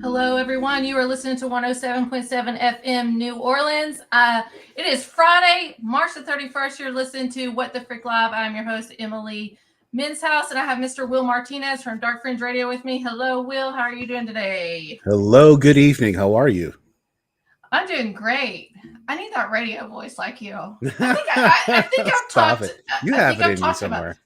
Hello, everyone. You are listening to 107.7 FM New Orleans. It is Friday, March the 31st. You're listening to What the Frick Live. I'm your host, Emily Menshouse, and I have Mr. Will Martinez from Dark Fringe Radio with me. Hello, Will. How are you doing today? Hello, good evening. How are you? I'm doing great. I need that radio voice like you. I think I've Stop talked. it. You I have think it I've in you talked about. somewhere.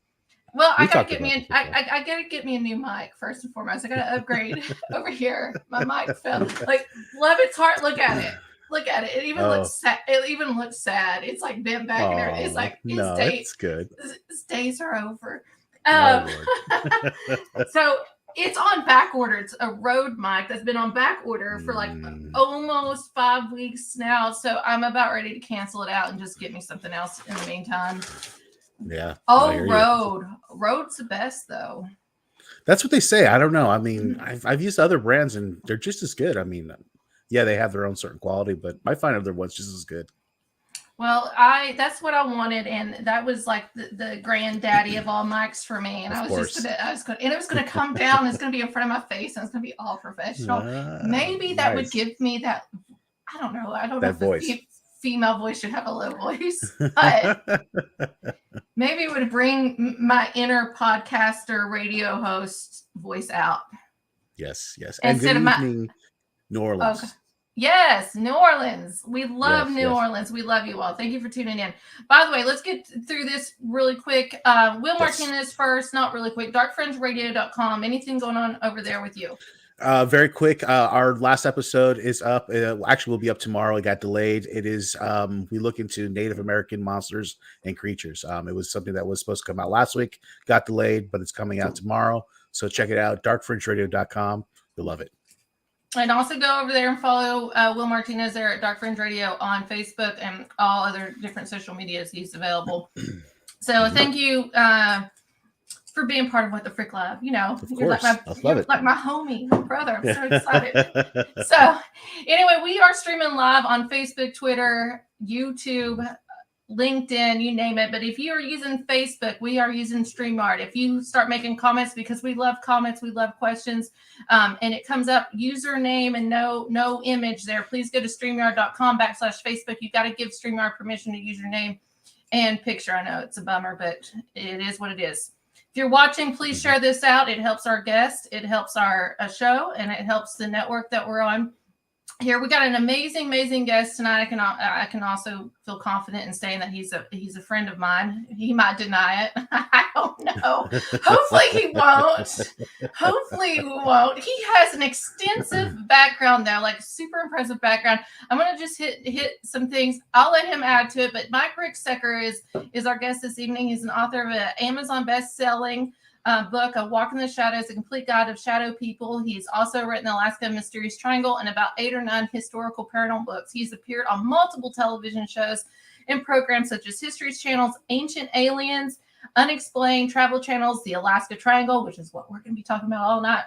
Well, I We gotta talked get me about an, this before. I gotta get me a new mic first and foremost. I gotta upgrade over here. My mic fell. Like, love its heart. Look at it. Look at it. It even looks sad. It even looks sad. It's like bent back and everything. It's like No, it's good. his days are over. My Lord. So it's on back order. It's a Rode mic that's been on back order for like almost 5 weeks now. So I'm about ready to cancel it out and just get me something else in the meantime. Yeah. Oh, Rode's the best though. That's what they say. I don't know. I mean, I've used other brands and they're just as good. I mean, yeah, they have their own certain quality, but I find other ones just as good. Well, that's what I wanted, and that was like the granddaddy of all mics for me. And and it was gonna come down. It's gonna be in front of my face, and it's gonna be all professional. Maybe that would give me that. I don't know. I don't know if the female voice should have a low voice, but maybe it would bring my inner podcaster, radio host voice out. Yes. And good evening, New Orleans. Okay. Yes, New Orleans. We love New Orleans. We love you all. Thank you for tuning in. By the way, let's get through this really quick. Will Martinez first, not really quick. darkfringeradio.com. Anything going on over there with you? Very quick. Our last episode is up. Actually, will be up tomorrow. It got delayed. It is. We look into Native American monsters and creatures. It was something that was supposed to come out last week, got delayed, but it's coming out tomorrow. So check it out. darkfringeradio.com. You'll love it. And also go over there and follow Will Martinez there at Dark Fringe Radio on Facebook and all other different social medias he's available. So thank you for being part of What the Frick Live. You know, you're like my homie, my brother. I'm so excited. So anyway, we are streaming live on Facebook, Twitter, YouTube, LinkedIn, you name it. But if you are using Facebook, we are using StreamYard. If you start making comments, because we love comments, we love questions, and it comes up username and no image there, please go to StreamYard.com/Facebook. You got to give StreamYard permission to use your name and picture. I know it's a bummer, but it is what it is. If you're watching, please share this out. It helps our guests, it helps our show, and it helps the network that we're on. Here we got an amazing guest tonight. I can also feel confident in saying that he's a friend of mine. He might deny it. I don't know. Hopefully he won't. He has an extensive background though, like super impressive background. I'm gonna just hit some things. I'll let him add to it. But Mike Ricksecker is our guest this evening. He's an author of an Amazon best-selling book, A Walk in the Shadows, A Complete Guide of Shadow People. He's also written The Alaska Mysterious Triangle and about 8 or 9 historical paranormal books. He's appeared on multiple television shows and programs such as History's Channel's Ancient Aliens, Unexplained, Travel Channel's The Alaska Triangle, which is what we're going to be talking about all night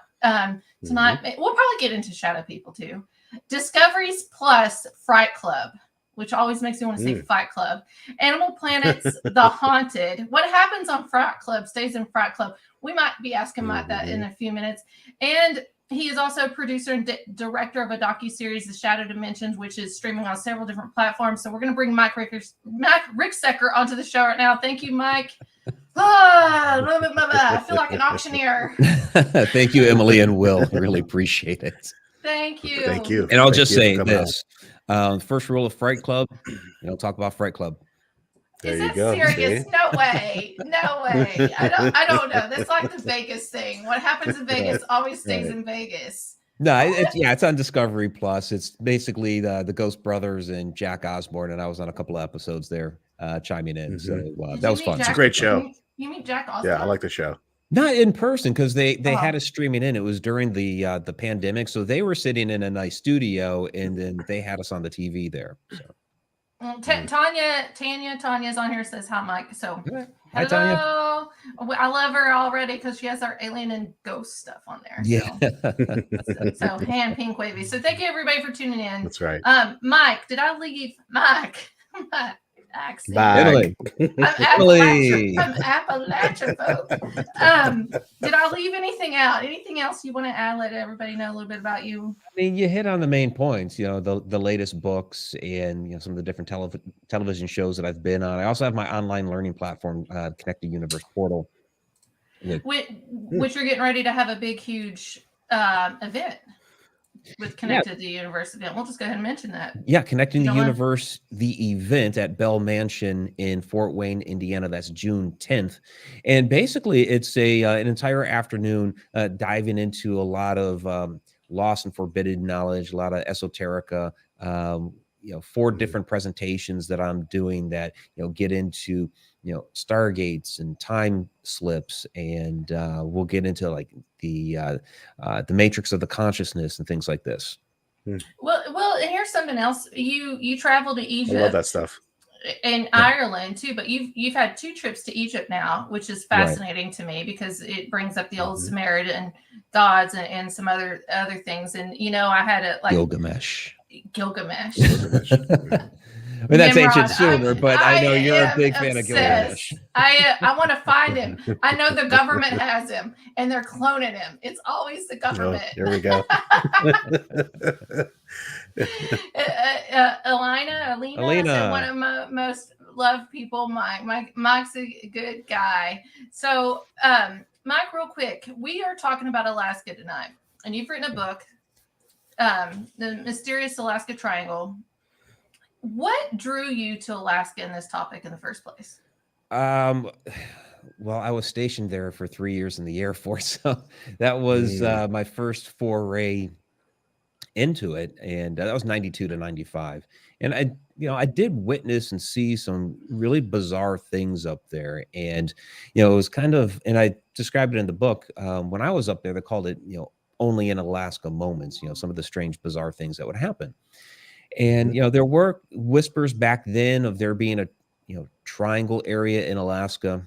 tonight. We'll probably get into Shadow People too. Discoveries Plus, Fright Club, which always makes me want to say Fight Club. Animal Planet's The Haunted. What happens on Fright Club stays in Fright Club. We might be asking Mike that in a few minutes. And he is also producer and director of a docuseries, The Shadow Dimensions, which is streaming on several different platforms. So we're going to bring Mike Ricksecker onto the show right now. Thank you, Mike. I feel like an auctioneer. Thank you, Emily and Will. I really appreciate it. Thank you. And I'll just say this. First rule of Fright Club, talk about Fright Club. Is that serious? No way. I don't know. That's like the Vegas thing. What happens in Vegas always stays in Vegas. No, it's on Discovery Plus. It's basically the Ghost Brothers and Jack Osborne, and I was on a couple of episodes there chiming in. So that was fun. It's a great show. You mean Jack Osborne? Yeah, I like the show. Not in person, because they had us streaming in. It was during the pandemic, so they were sitting in a nice studio, and then they had us on the TV there. So. Tanya's on here, says hi, Mike. So hi, Tanya. I love her already because she has our alien and ghost stuff on there. Yeah. So hand pink wavy. So thank you everybody for tuning in. That's right. Mike, did I leave? Mike. accent. Bye. Italy. I'm Appalachian, folks. Did I leave anything out? Anything else you want to add? Let everybody know a little bit about you. I mean, you hit on the main points, the latest books and, some of the different television shows that I've been on. I also have my online learning platform, Connected Universe Portal. Which you're getting ready to have a big, huge event with Connected the Universe event. We'll just go ahead and mention that. Yeah, Connecting the Universe, the event at Bell Mansion in Fort Wayne, Indiana. That's June 10th. And basically, it's an entire afternoon diving into a lot of lost and forbidden knowledge, a lot of esoterica, 4 different presentations that I'm doing that, get into, stargates and time slips. And we'll get into like the matrix of the consciousness and things like this. Well, and here's something else. You traveled to Egypt. I love that stuff. And Ireland too, but you've had 2 trips to Egypt now, which is fascinating to me because it brings up the old Samaritan gods and some other things. And I had a Gilgamesh. I mean, that's ancient Sumer, but I know you're a big fan of Gilgamesh. I want to find him. I know the government has him, and they're cloning him. It's always the government. Oh, here we go. Alina, one of my most loved people. Mike's a good guy. So, Mike, real quick, we are talking about Alaska tonight, and you've written a book, The Mysterious Alaska Triangle. What drew you to Alaska in this topic in the first place? Well, I was stationed there for 3 years in the Air Force, so that was my first foray into it, and that was 92 to 95. And I did witness and see some really bizarre things up there, and it was kind of, and I described it in the book. When I was up there, they called it only in Alaska moments. Some of the strange, bizarre things that would happen. And, there were whispers back then of there being a, triangle area in Alaska.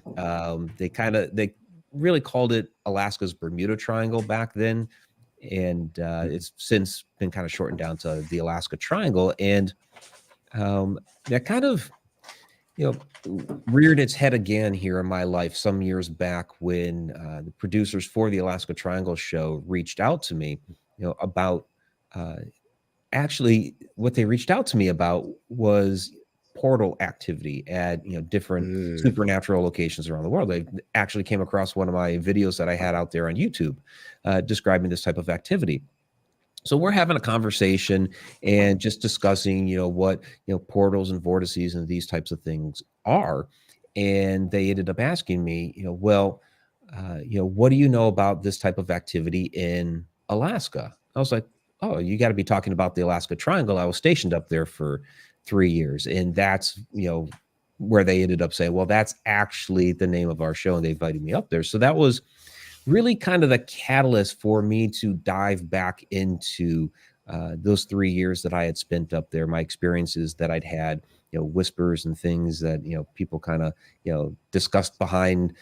They really called it Alaska's Bermuda Triangle back then. And it's since been kind of shortened down to the Alaska Triangle. And that kind of, reared its head again here in my life some years back when the producers for the Alaska Triangle show reached out to me, about actually, what they reached out to me about was portal activity at different supernatural locations around the world. They actually came across one of my videos that I had out there on YouTube describing this type of activity. So we're having a conversation and just discussing, what portals and vortices and these types of things are. And they ended up asking me, what do you know about this type of activity in Alaska? I was like, oh, you got to be talking about the Alaska Triangle. I was stationed up there for 3 years. And that's, where they ended up saying, well, that's actually the name of our show. And they invited me up there. So that was really kind of the catalyst for me to dive back into those 3 years that I had spent up there, my experiences that I'd had, whispers and things that, people kind of, discussed behind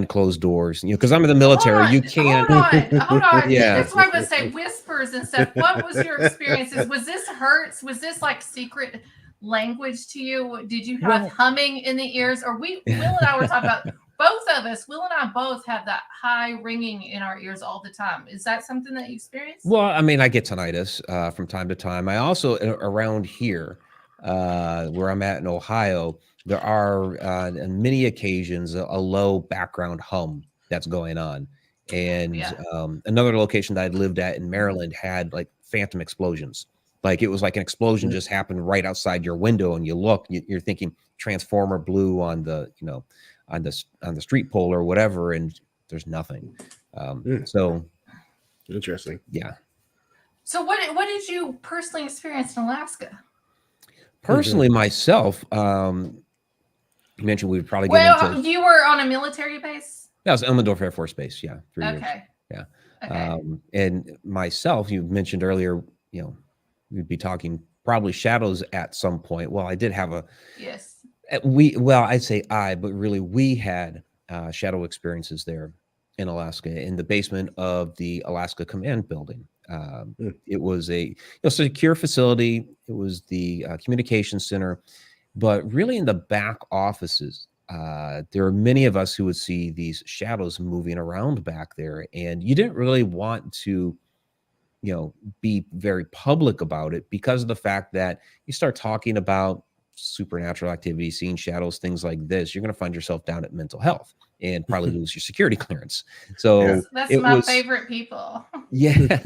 closed doors, because I'm in the military. You can't. Hold on. Yeah. That's what I'm going to say. Whispers and stuff. What was your experiences? Was this hurts? Was this like secret language to you? Did you have humming in the ears? Or Will and I were talking about, both of us, Will and I both have that high ringing in our ears all the time. Is that something that you experience? Well, I mean, I get tinnitus from time to time. I also, around here, where I'm at in Ohio, there are on many occasions a low background hum that's going on. And another location that I'd lived at in Maryland had like phantom explosions. Like it was like an explosion just happened right outside your window, and you look, you're thinking transformer blew on the, on the street pole or whatever, and there's nothing. So interesting. Yeah. So what did you personally experience in Alaska? Personally, myself, you mentioned we would probably get into. Well, you were on a military base? That was Elmendorf Air Force Base. Yeah. 3 years. Yeah. Okay. And myself, you mentioned earlier, we'd be talking probably shadows at some point. Well, I did have yes. I'd say but really we had shadow experiences there in Alaska in the basement of the Alaska Command Building. It was a secure facility. It was the communication center, But really in the back offices, there are many of us who would see these shadows moving around back there, and you didn't really want to, be very public about it because of the fact that you start talking about supernatural activity, seeing shadows, things like this, you're going to find yourself down at mental health and probably lose your security clearance. So that's my favorite people. Yeah.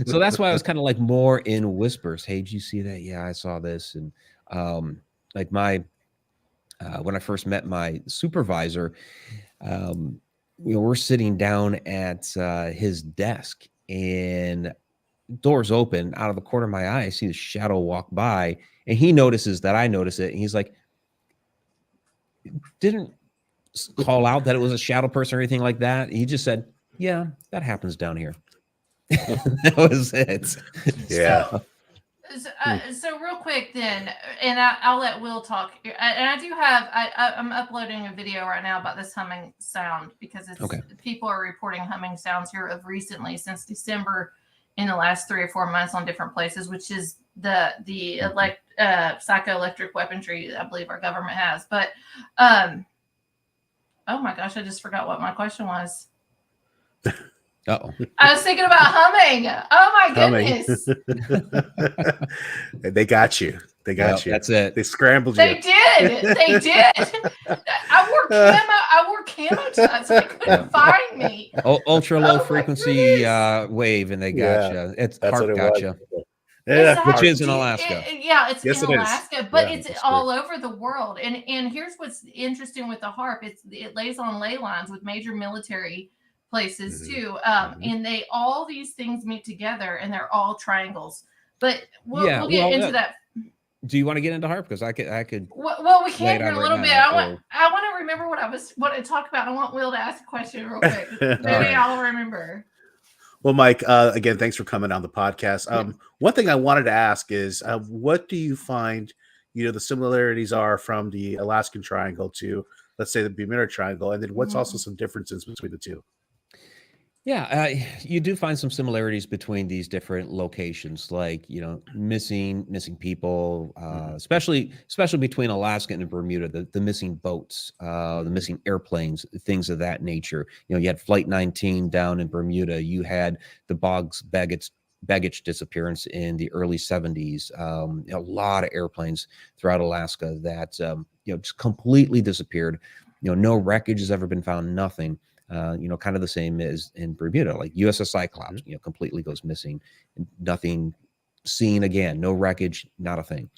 So that's why I was kind of like more in whispers. Hey, did you see that? Yeah, I saw this. And like when I first met my supervisor, we're sitting down at his desk, and doors open. Out of the corner of my eye, I see the shadow walk by, and he notices that I notice it, and he's like, didn't call out that it was a shadow person or anything like that. He just said, yeah, that happens down here. That was it. Yeah. So real quick then, and I'll let Will talk. And I do have, I'm uploading a video right now about this humming sound because people are reporting humming sounds here of recently since December in the last 3 or 4 months on different places, which is the psychoelectric weaponry I believe our government has. But oh my gosh, I just forgot what my question was. Uh-oh. I was thinking about humming. Oh my goodness. They got you. They got you. That's it. They scrambled you. They did. They did. I wore camo tights, so they couldn't find me. Ultra low frequency wave, and they got you. It's HAARP got you. Yeah, which is in Alaska. It's in Alaska, but it's all over the world. And here's what's interesting with the HAARP: it lays on ley lines with major military places too, and all these things meet together, and they're all triangles. But we'll get into that. Do you want to get into HAARP? Because I could. Well, we can in a little bit. I want to remember what I talked about. I want Will to ask a question real quick. Maybe I'll remember. Well, Mike, again, thanks for coming on the podcast. One thing I wanted to ask is, what do you find, the similarities are from the Alaskan Triangle to, let's say, the Bermuda Triangle, and then what's also some differences between the two? Yeah, you do find some similarities between these different locations, like missing people, especially between Alaska and Bermuda, the missing boats, the missing airplanes, things of that nature. You had Flight 19 down in Bermuda. You had the Boggs Baggage disappearance in the early 70s. A lot of airplanes throughout Alaska that just completely disappeared. No wreckage has ever been found. Nothing. Kind of the same as in Bermuda, like USS Cyclops, completely goes missing, nothing seen again, no wreckage, not a thing.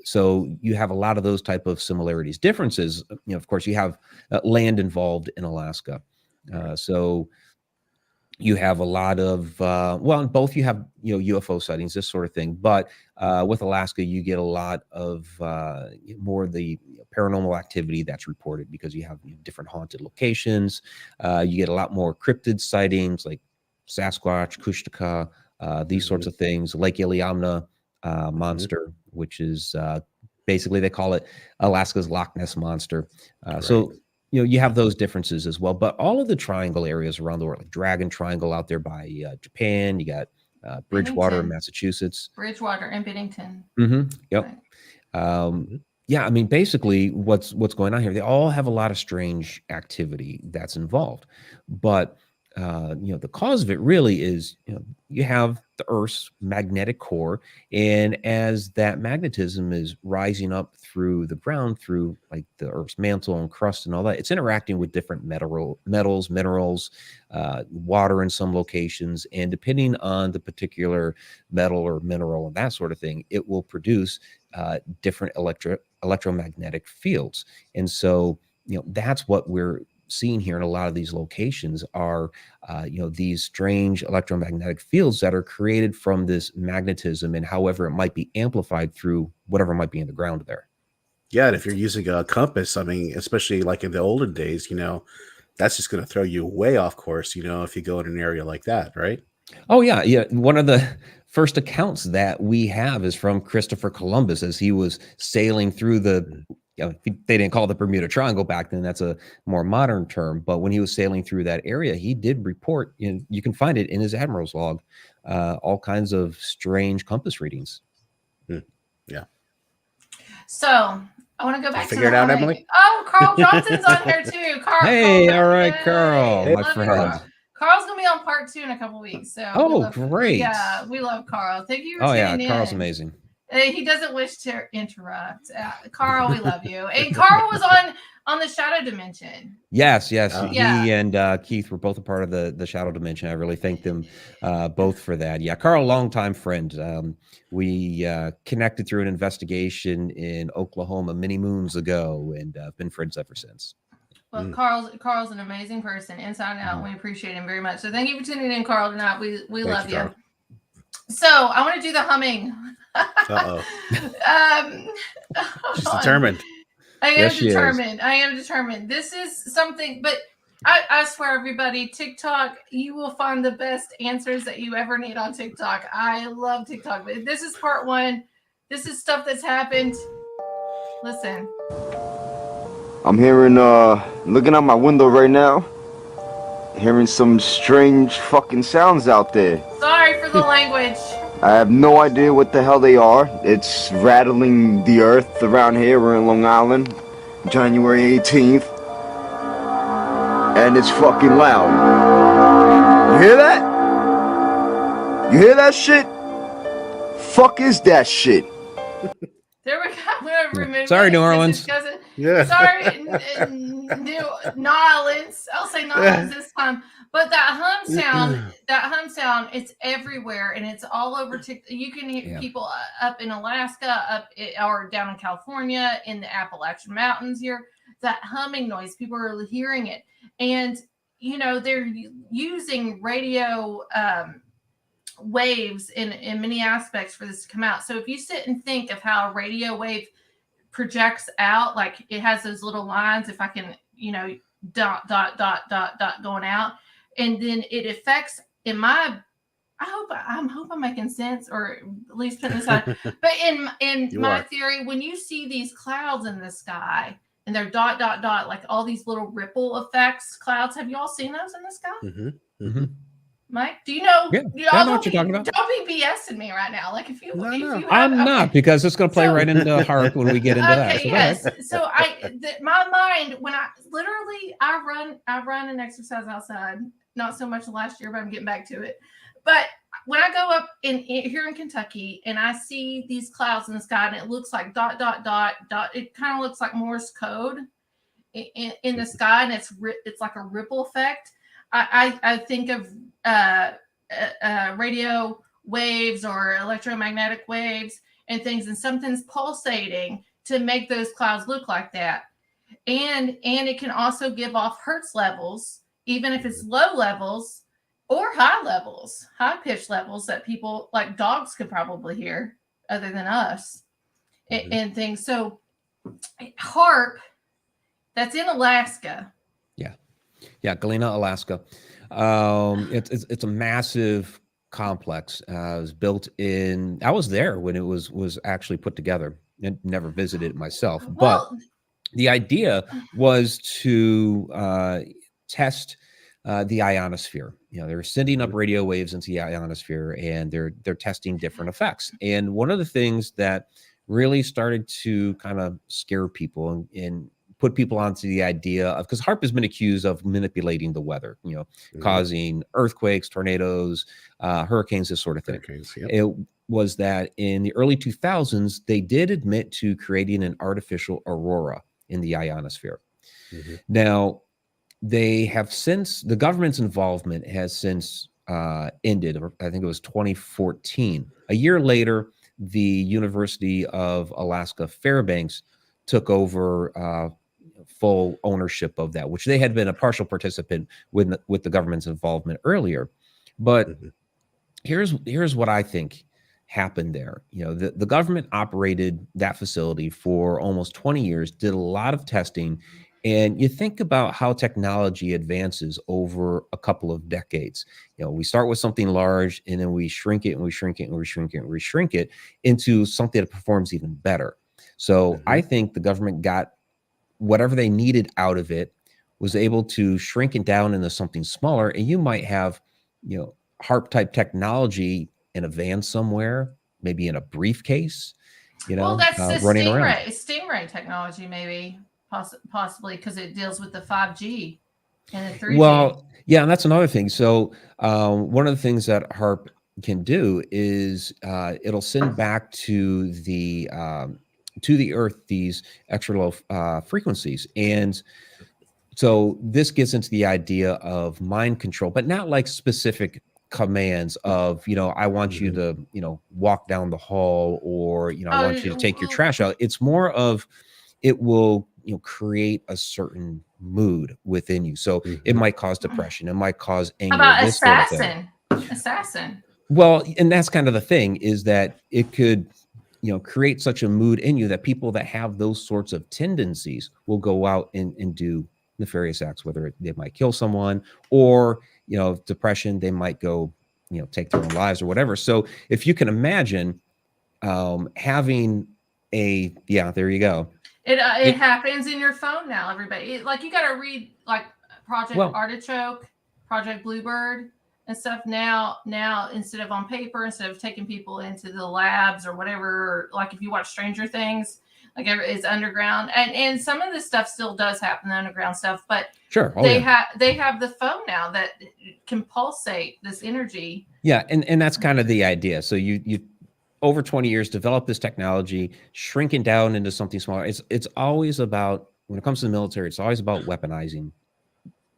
So you have a lot of those type of similarities. Differences, of course, you have land involved in Alaska. So you have a lot of, in both you have, UFO sightings, this sort of thing. But with Alaska, you get a lot of more of the paranormal activity that's reported because you have different haunted locations. You get a lot more cryptid sightings like Sasquatch, Kushtaka, these sorts of things. Lake Iliamna monster, which is basically they call it Alaska's Loch Ness monster. So you have those differences as well, but all of the triangle areas around the world, like Dragon Triangle out there by Japan, you got Bridgewater, Massachusetts, Bridgewater and Bennington. Yep. Right. Yeah, I mean, basically, what's going on here? They all have a lot of strange activity that's involved, but the cause of it really is you have the Earth's magnetic core, and as that magnetism is rising up through the ground, through like the Earth's mantle and crust and all that, it's interacting with different metals, minerals, water in some locations, and depending on the particular metal or mineral and that sort of thing, it will produce different electromagnetic fields. And so that's what we're seeing here in a lot of these locations are these strange electromagnetic fields that are created from this magnetism, and however it might be amplified through whatever might be in the ground there. Yeah, and if you're using a compass, I mean, especially like in the olden days, that's just going to throw you way off course, if you go in an area like that, right? Oh yeah. One of the first accounts that we have is from Christopher Columbus as he was sailing through the they didn't call it the Bermuda Triangle back then. That's a more modern term. But when he was sailing through that area, he did report, you can find it in his admiral's log, all kinds of strange compass readings. Yeah. So I want to go back to Figure it the out, humming. Emily? Oh, Carl Johnson's on here too. Hey, Carl, all right, yay. Carl, Hey, my Love you, friend. Carl. Carl's gonna be on part 2 in a couple weeks. So we Oh, love, great. Yeah, we love Carl. Thank you for Oh yeah, tuning Carl's in. amazing. He doesn't wish to interrupt. Carl, we love you. And Carl was on the Shadow Dimension. Yes. He and Keith were both a part of the Shadow Dimension. I really thank them both for that. Yeah, Carl, longtime friend. We connected through an investigation in Oklahoma many moons ago, and been friends ever since. Well, Carl's an amazing person, inside and out. And we appreciate him very much. So thank you for tuning in, Carl, tonight. We love you. Carl. So I want to do the humming. She's determined. I am Yes, she is. determined. I am determined. This is something, but I swear, everybody, TikTok, you will find the best answers that you ever need on TikTok. I love TikTok, but this is part 1. This is stuff that's happened. Listen. I'm hearing, looking out my window right now, hearing some strange fucking sounds out there. Sorry for the language. I have no idea what the hell they are. It's rattling the earth around here. We're in Long Island, January 18th. And it's fucking loud. You hear that? You hear that shit? Fuck is that shit? There we go. I'm gonna remove Sorry, it. New This Orleans. is cousin. Yeah. Sorry, New Orleans. I'll say New Orleans this time. But that hum sound, it's everywhere, and it's all over TikTok. You can hear people up in Alaska, or down in California, in the Appalachian Mountains here. That humming noise, people are hearing it, and they're using radio waves in many aspects for this to come out. So if you sit and think of how a radio wave projects out, like it has those little lines, if I can, dot going out, and then it affects I'm hoping I'm making sense, or at least putting this on. But in my theory, when you see these clouds in the sky and they're dot, like all these little ripple effects clouds, have you all seen those in the sky? Mm-hmm. Mm-hmm. Mike, do you know? Yeah, I know what you're talking about. Don't be BSing me right now. Like if you I'm not, because it's going to play right into heart when we get into that. Okay, yes. So my mind, when I run and exercise outside. Not so much last year, but I'm getting back to it. But when I go up here in Kentucky and I see these clouds in the sky and it looks like dot, it kind of looks like Morse code in the sky, and it's like a ripple effect. I think of radio waves or electromagnetic waves and things, and something's pulsating to make those clouds look like that. And it can also give off hertz levels, even if it's low levels or high pitch levels that people like dogs could probably hear other than us and things. So HARP, that's in Alaska. Yeah, Galena, Alaska. It's a massive complex. It was built in. I was there when it was actually put together, and never visited it myself. But the idea was to test the ionosphere. They're sending up radio waves into the ionosphere, and they're testing different effects. And one of the things that really started to kind of scare people and put people onto the idea of, because HARP has been accused of manipulating the weather, causing earthquakes, tornadoes, hurricanes, this sort of thing. It was that in the early 2000s, they did admit to creating an artificial aurora in the ionosphere. Now, they have since, the government's involvement has since ended. I think it was 2014. A year later, the University of Alaska Fairbanks took over full ownership of that, which they had been a partial participant with the government's involvement earlier. But here's what I think happened there. The government operated that facility for almost 20 years, did a lot of testing. And you think about how technology advances over a couple of decades. We start with something large, and then we shrink it and we shrink it and we shrink it and we shrink it into something that performs even better. So I think the government got whatever they needed out of it, was able to shrink it down into something smaller. And you might have, HARP type technology in a van somewhere, maybe in a briefcase. you know, Well, that's the running around. Stingray technology, maybe possibly because it deals with the 5G and the 3G. Well, yeah, and that's another thing. So one of the things that HARP can do is it'll send back to the Earth these extra low frequencies, and so this gets into the idea of mind control, but not like specific commands of, you know, I want you to, you know, walk down the hall, or, you know, I want you to take your trash out. It's more of, it will, you know, create a certain mood within you. So it might cause depression, it might cause anger. How about this sort of thing. assassin? Well, and that's kind of the thing, is that it could, you know, create such a mood in you that people that have those sorts of tendencies will go out and do nefarious acts, whether they might kill someone, or, you know, depression, they might go, you know, take their own lives or whatever. So if you can imagine having a, yeah, there you go. It happens in your phone now, everybody. Like, you got to read like Project Artichoke, Project Bluebird and stuff now instead of on paper, instead of taking people into the labs or whatever, or like if you watch Stranger Things, like it's underground, and some of this stuff still does happen, the underground stuff, but sure, they have the phone now that can pulsate this energy. Yeah, and that's kind of the idea. So you over 20 years develop this technology, shrinking down into something smaller. It's always about, when it comes to the military, it's always about weaponizing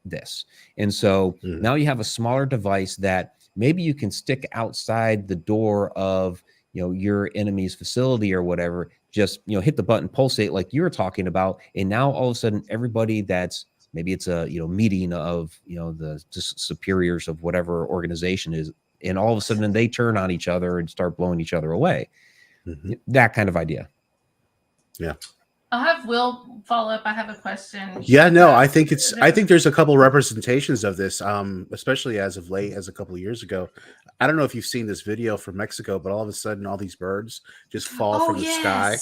this. And so now you have a smaller device that maybe you can stick outside the door of, you know, your enemy's facility or whatever, just, you know, hit the button, pulsate like you were talking about. And now all of a sudden, everybody that's, maybe it's a, you know, meeting of, you know, the superiors of whatever organization is, and all of a sudden they turn on each other and start blowing each other away. That kind of idea. Yeah. I'll have Will follow up. I have a question. Yeah, no, I think there's a couple representations of this, especially as of late, as a couple of years ago. I don't know if you've seen this video from Mexico, but all of a sudden, all these birds just fall from the sky.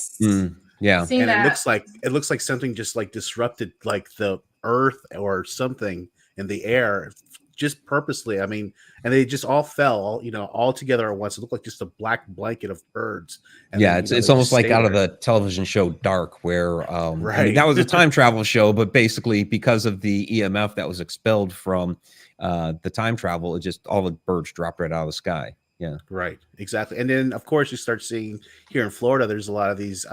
Yeah, Seen and that. it looks like something just like disrupted like the earth or something in the air, just purposely. I mean, and they just all fell, you know, all together at once. It looked like just a black blanket of birds. And yeah, then, it's almost like out of the television show Dark, where I mean, that was a time travel show, but basically because of the EMF that was expelled from the time travel, it just, all the birds dropped right out of the sky. Yeah, right, exactly. And then of course you start seeing here in Florida, there's a lot of these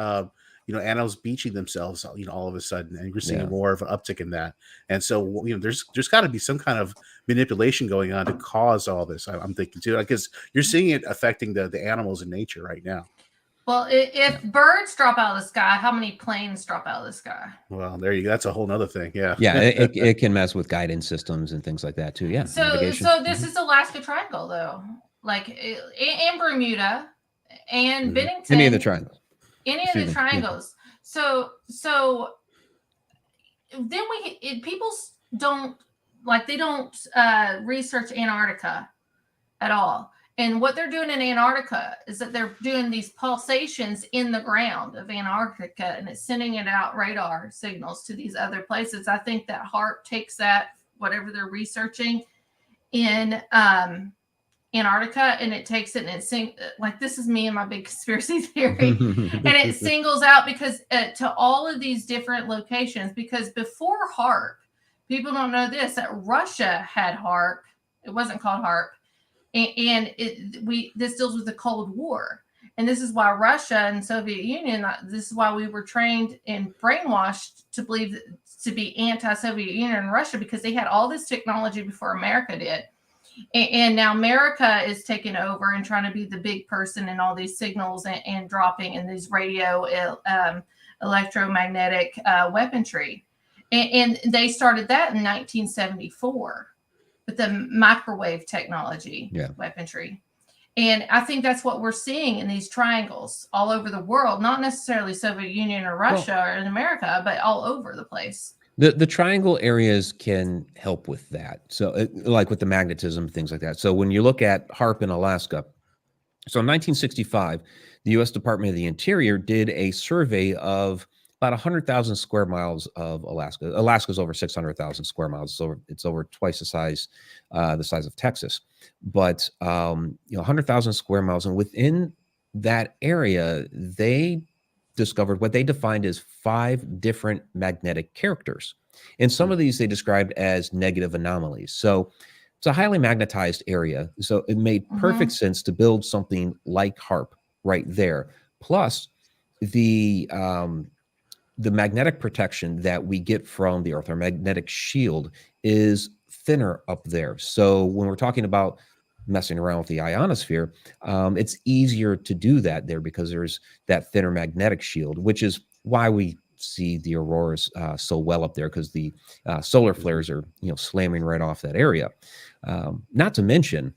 you know, animals beaching themselves, you know, all of a sudden, and you're seeing more of an uptick in that. And so, you know, there's got to be some kind of manipulation going on to cause all this. I'm thinking too, because you're seeing it affecting the animals in nature right now. Well, if birds drop out of the sky, how many planes drop out of the sky? Well, there you go. That's a whole nother thing. Yeah. Yeah, it can mess with guidance systems and things like that too. Yeah. So this is Alaska Triangle, though, like, and Bermuda and Bennington. Any of the triangles. Any of the triangles. So then people don't research Antarctica at all. And what they're doing in Antarctica is that they're doing these pulsations in the ground of Antarctica, and it's sending it out radar signals to these other places. I think that HARP takes that, whatever they're researching in Antarctica, and it takes it and like, this is me and my big conspiracy theory, and it singles out because to all of these different locations, because before HARP, people don't know this, that Russia had HARP. It wasn't called HARP, and this deals with the Cold War, and this is why Russia and Soviet Union, this is why we were trained and brainwashed to believe to be anti-Soviet Union and Russia, because they had all this technology before America did. And now America is taking over and trying to be the big person in all these signals and dropping in these radio electromagnetic weaponry. And they started that in 1974 with the microwave technology weaponry. And I think that's what we're seeing in these triangles all over the world, not necessarily Soviet Union or Russia or in America, but all over the place. The triangle areas can help with that. So like with the magnetism, things like that. So when you look at HARP in Alaska, so in 1965, the U.S. Department of the Interior did a survey of about 100,000 square miles of Alaska. Alaska's over 600,000 square miles. So it's over twice the size of Texas. But 100,000 square miles, and within that area, they discovered what they defined as 5 different magnetic characters. And some of these they described as negative anomalies. So it's a highly magnetized area. So it made perfect sense to build something like HARP right there. Plus, the magnetic protection that we get from the Earth, our magnetic shield, is thinner up there. So when we're talking about messing around with the ionosphere, it's easier to do that there because there's that thinner magnetic shield, which is why we see the auroras so well up there, because the solar flares are slamming right off that area. Not to mention,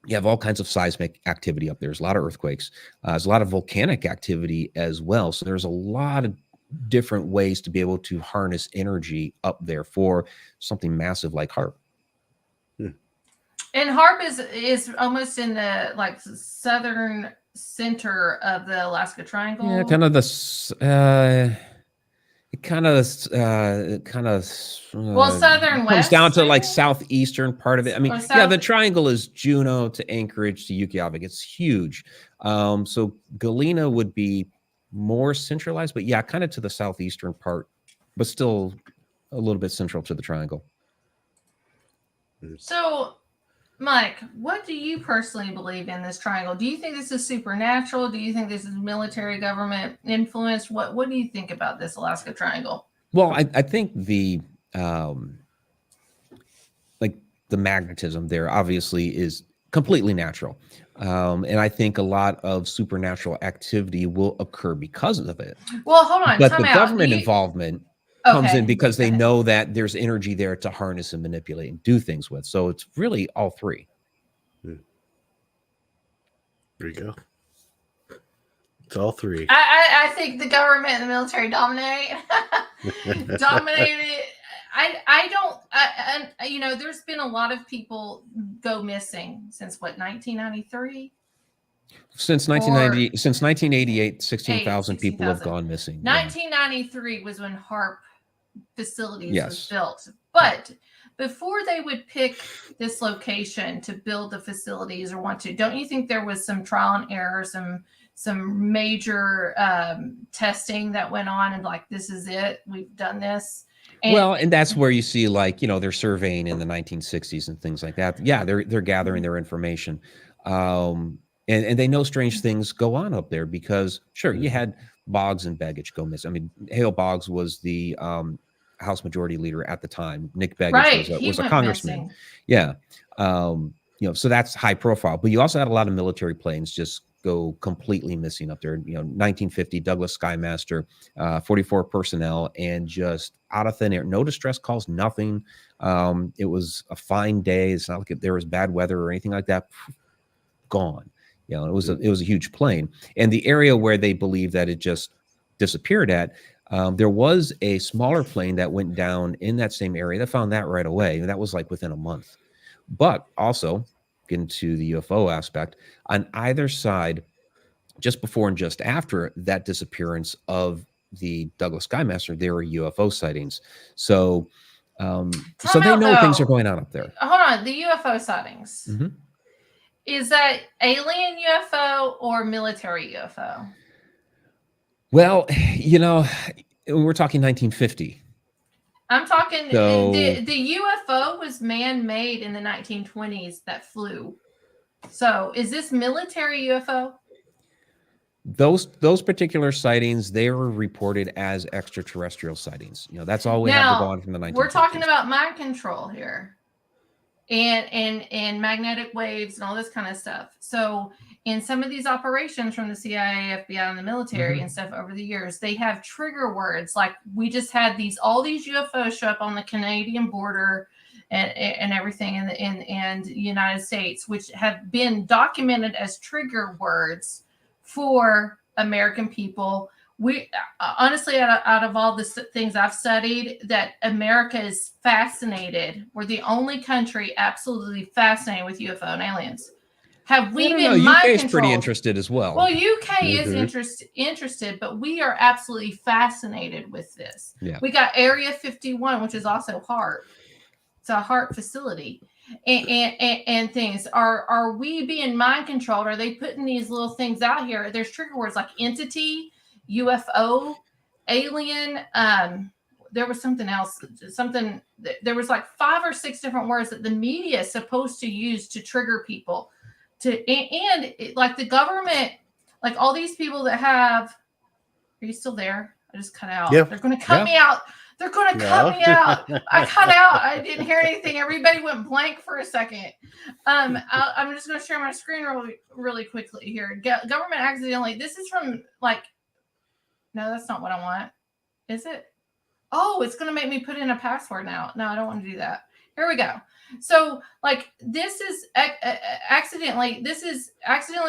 you have all kinds of seismic activity up there. There's a lot of earthquakes. There's a lot of volcanic activity as well. So there's a lot of different ways to be able to harness energy up there for something massive like HARP. And HARP is almost in the southern center of the Alaska Triangle. Yeah, kind of the southern comes west down to southeastern part of it. I mean, yeah, the triangle is Juneau to Anchorage to Yukiavik. It's huge. So Galena would be more centralized, but kind of to the southeastern part, but still a little bit central to the triangle. So, Mike, what do you personally believe in this triangle? Do you think this is supernatural? Do you think this is military government influenced? What do you think about this Alaska Triangle? Well, I think the magnetism there obviously is completely natural. And I think a lot of supernatural activity will occur because of it. Well, hold on. But the government involvement comes in because they know that there's energy there to harness and manipulate and do things with. So it's really all three. There you go. It's all three. I think the government and the military dominated. I don't, there's been a lot of people go missing since 1993? Since 1988, 16,000 people have gone missing. 1993 was when HARP facilities was built. But before they would pick this location to build the facilities or don't you think there was some trial and error, some major testing that went on and this is it, we've done this? And that's where you see they're surveying in the 1960s and things like that. Yeah, they're gathering their information. And they know strange things go on up there because, sure, you had Boggs and Begich go missing. I mean, Hale Boggs was the House Majority Leader at the time. Nick Begich was a congressman. Missing. Yeah. So that's high profile. But you also had a lot of military planes just go completely missing up there. 1950 Douglas Skymaster, 44 personnel, and just out of thin air, no distress calls, nothing. It was a fine day. It's not like there was bad weather or anything like that. Gone. It was a huge plane. And the area where they believe that it just disappeared at, there was a smaller plane that went down in that same area. They found that right away. And that was within a month. But also, getting to the UFO aspect, on either side, just before and just after that disappearance of the Douglas Skymaster, there were UFO sightings. So, they know things are going on up there. Hold on, the UFO sightings. Mm-hmm. Is that alien UFO or military UFO? Well, we're talking 1950. I'm talking the UFO was man-made in the 1920s that flew. So is this military UFO? Those particular sightings, they were reported as extraterrestrial sightings. That's all we have to go on from the 1950s. We're talking about mind control here. And magnetic waves and all this kind of stuff. So in some of these operations from the CIA, FBI, and the military and stuff over the years, they have trigger words. Like we just had all these UFOs show up on the Canadian border and everything in the United States, which have been documented as trigger words for American people. We honestly, out of all the things I've studied, that America is fascinated. We're the only country absolutely fascinated with UFO and aliens. Have we been mind controlled? UK is pretty interested as well. Well, UK is interested, but we are absolutely fascinated with this. Yeah. We got Area 51, which is also HARP. It's a HARP facility. and things. Are we being mind controlled? Are they putting these little things out here? There's trigger words like entity, UFO, alien. There was something else. There was like 5 or 6 different words that the media is supposed to use to trigger people. Like the government, like all these people that have. Are you still there? I just cut out. Yeah. They're going to cut me out. They're going to cut me out. I cut out. I didn't hear anything. Everybody went blank for a second. I'm just going to share my screen really quickly here. Government accidentally. This is from no, that's not what I want. Is it? Oh, it's going to make me put in a password now. No, I don't want to do that. Here we go. So this is accidentally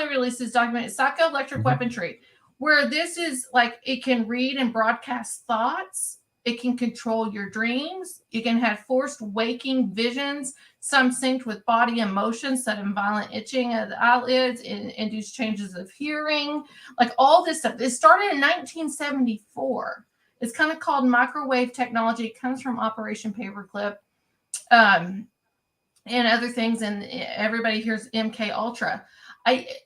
released this document. It's psychoelectric weaponry, where this is it can read and broadcast thoughts. It can control your dreams. You can have forced waking visions, some synced with body emotions, sudden violent itching of the eyelids, induce changes of hearing, all this stuff. It started in 1974. It's kind of called microwave technology. It comes from Operation Paperclip and other things. And everybody hears MK Ultra.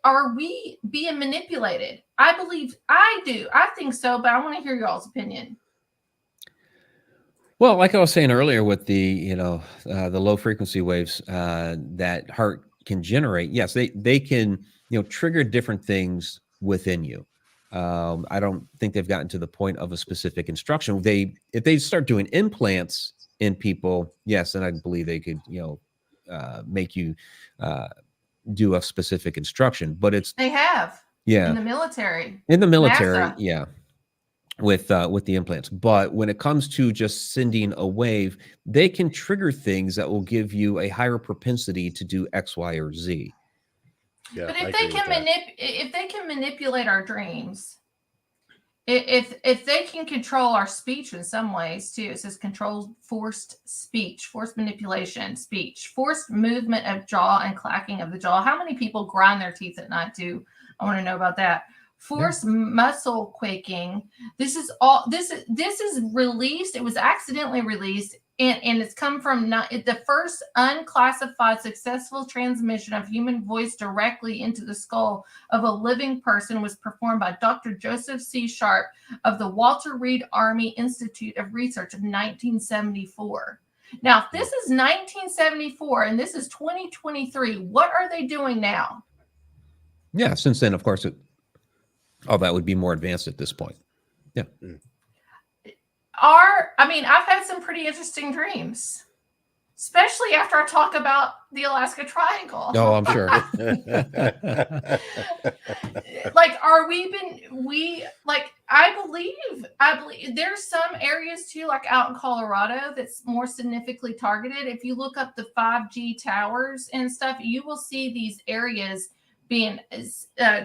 Are we being manipulated? I believe I do. I think so, but I want to hear y'all's opinion. Well, like I was saying earlier with the low frequency waves that heart can generate, yes, they can trigger different things within you. I don't think they've gotten to the point of a specific instruction. If they start doing implants in people, yes, then I believe they could make you do a specific instruction. But they have in the military. NASA. Yeah. With the implants. But when it comes to just sending a wave, they can trigger things that will give you a higher propensity to do X, Y, or Z. Yeah, but if they can manipulate our dreams, if they can control our speech in some ways too, it says control forced speech, forced manipulation, speech, forced movement of jaw and clacking of the jaw. How many people grind their teeth at night too? I want to know about that. Forced muscle quaking. This is released. It was accidentally released, and it's come from the first unclassified successful transmission of human voice directly into the skull of a living person was performed by Dr. Joseph C. Sharp of the Walter Reed Army Institute of Research of 1974. Now, if this is 1974 and this is 2023, what are they doing now? Yeah, since then, of course, that would be more advanced at this point. Yeah. I've had some pretty interesting dreams, especially after I talk about the Alaska Triangle. Oh, I'm sure. I believe there's some areas too, like out in Colorado, that's more significantly targeted. If you look up the 5G towers and stuff, you will see these areas being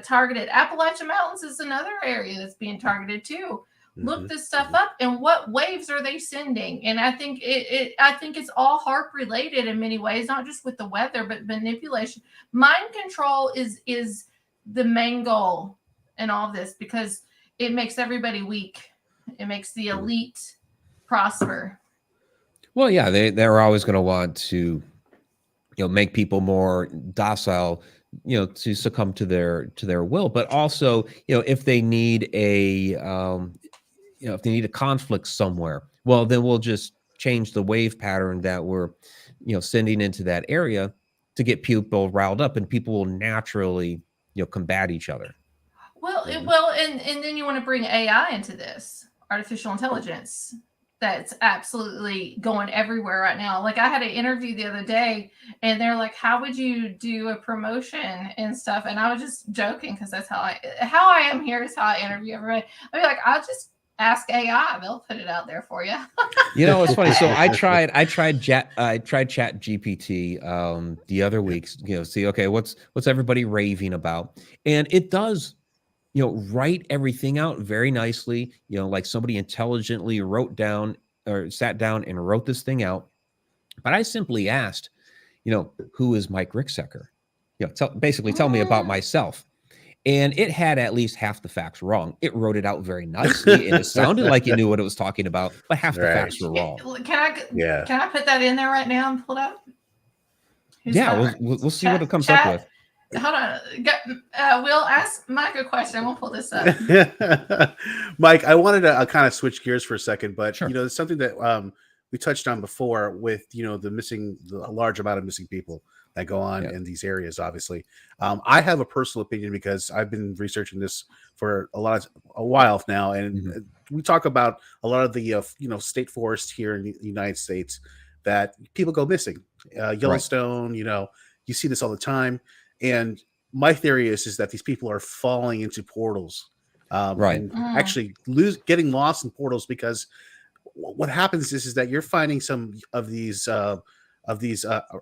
targeted. Appalachian Mountains is another area that's being targeted too. Look this stuff up, and what waves are they sending? And I think it's all HARP related in many ways, not just with the weather, but manipulation. Mind control is the main goal in all of this, because it makes everybody weak. It makes the elite prosper. Well, yeah, they're always going to want to make people more docile, to succumb to their will. But also, if they need if they need a conflict somewhere, well, then we'll just change the wave pattern that we're sending into that area to get people riled up, and people will naturally combat each other. Well, and then you want to bring AI into this, artificial intelligence. That's absolutely going everywhere right now. Like, I had an interview the other day, and they're like, how would you do a promotion and stuff? And I was just joking, because that's how I am here, is how I interview everybody. I'd be like, I'll just ask AI. They'll put it out there for you. It's funny. So I tried Chat GPT the other week, see, okay, what's everybody raving about? And it does write everything out very nicely, like somebody intelligently sat down and wrote this thing out. But I simply asked, who is Mike Ricksecker? Tell me about myself. And it had at least half the facts wrong. It wrote it out very nicely, and it sounded like it knew what it was talking about, but half the facts were wrong. Can I put that in there right now and pull it up? Who's Yeah, that? we'll see Chat- what it comes chat. up with. Hold on. We'll ask Mike a question. We'll pull this up. Mike, I wanted to kind of switch gears for a second, but Sure. it's something that we touched on before with the large amount of missing people that go on in these areas. Obviously, I have a personal opinion because I've been researching this for a while now, and we talk about a lot of the state forests here in the United States that people go missing. Yellowstone, you see this all the time. And my theory is that these people are falling into portals, and actually getting lost in portals, because what happens is that you're finding some of these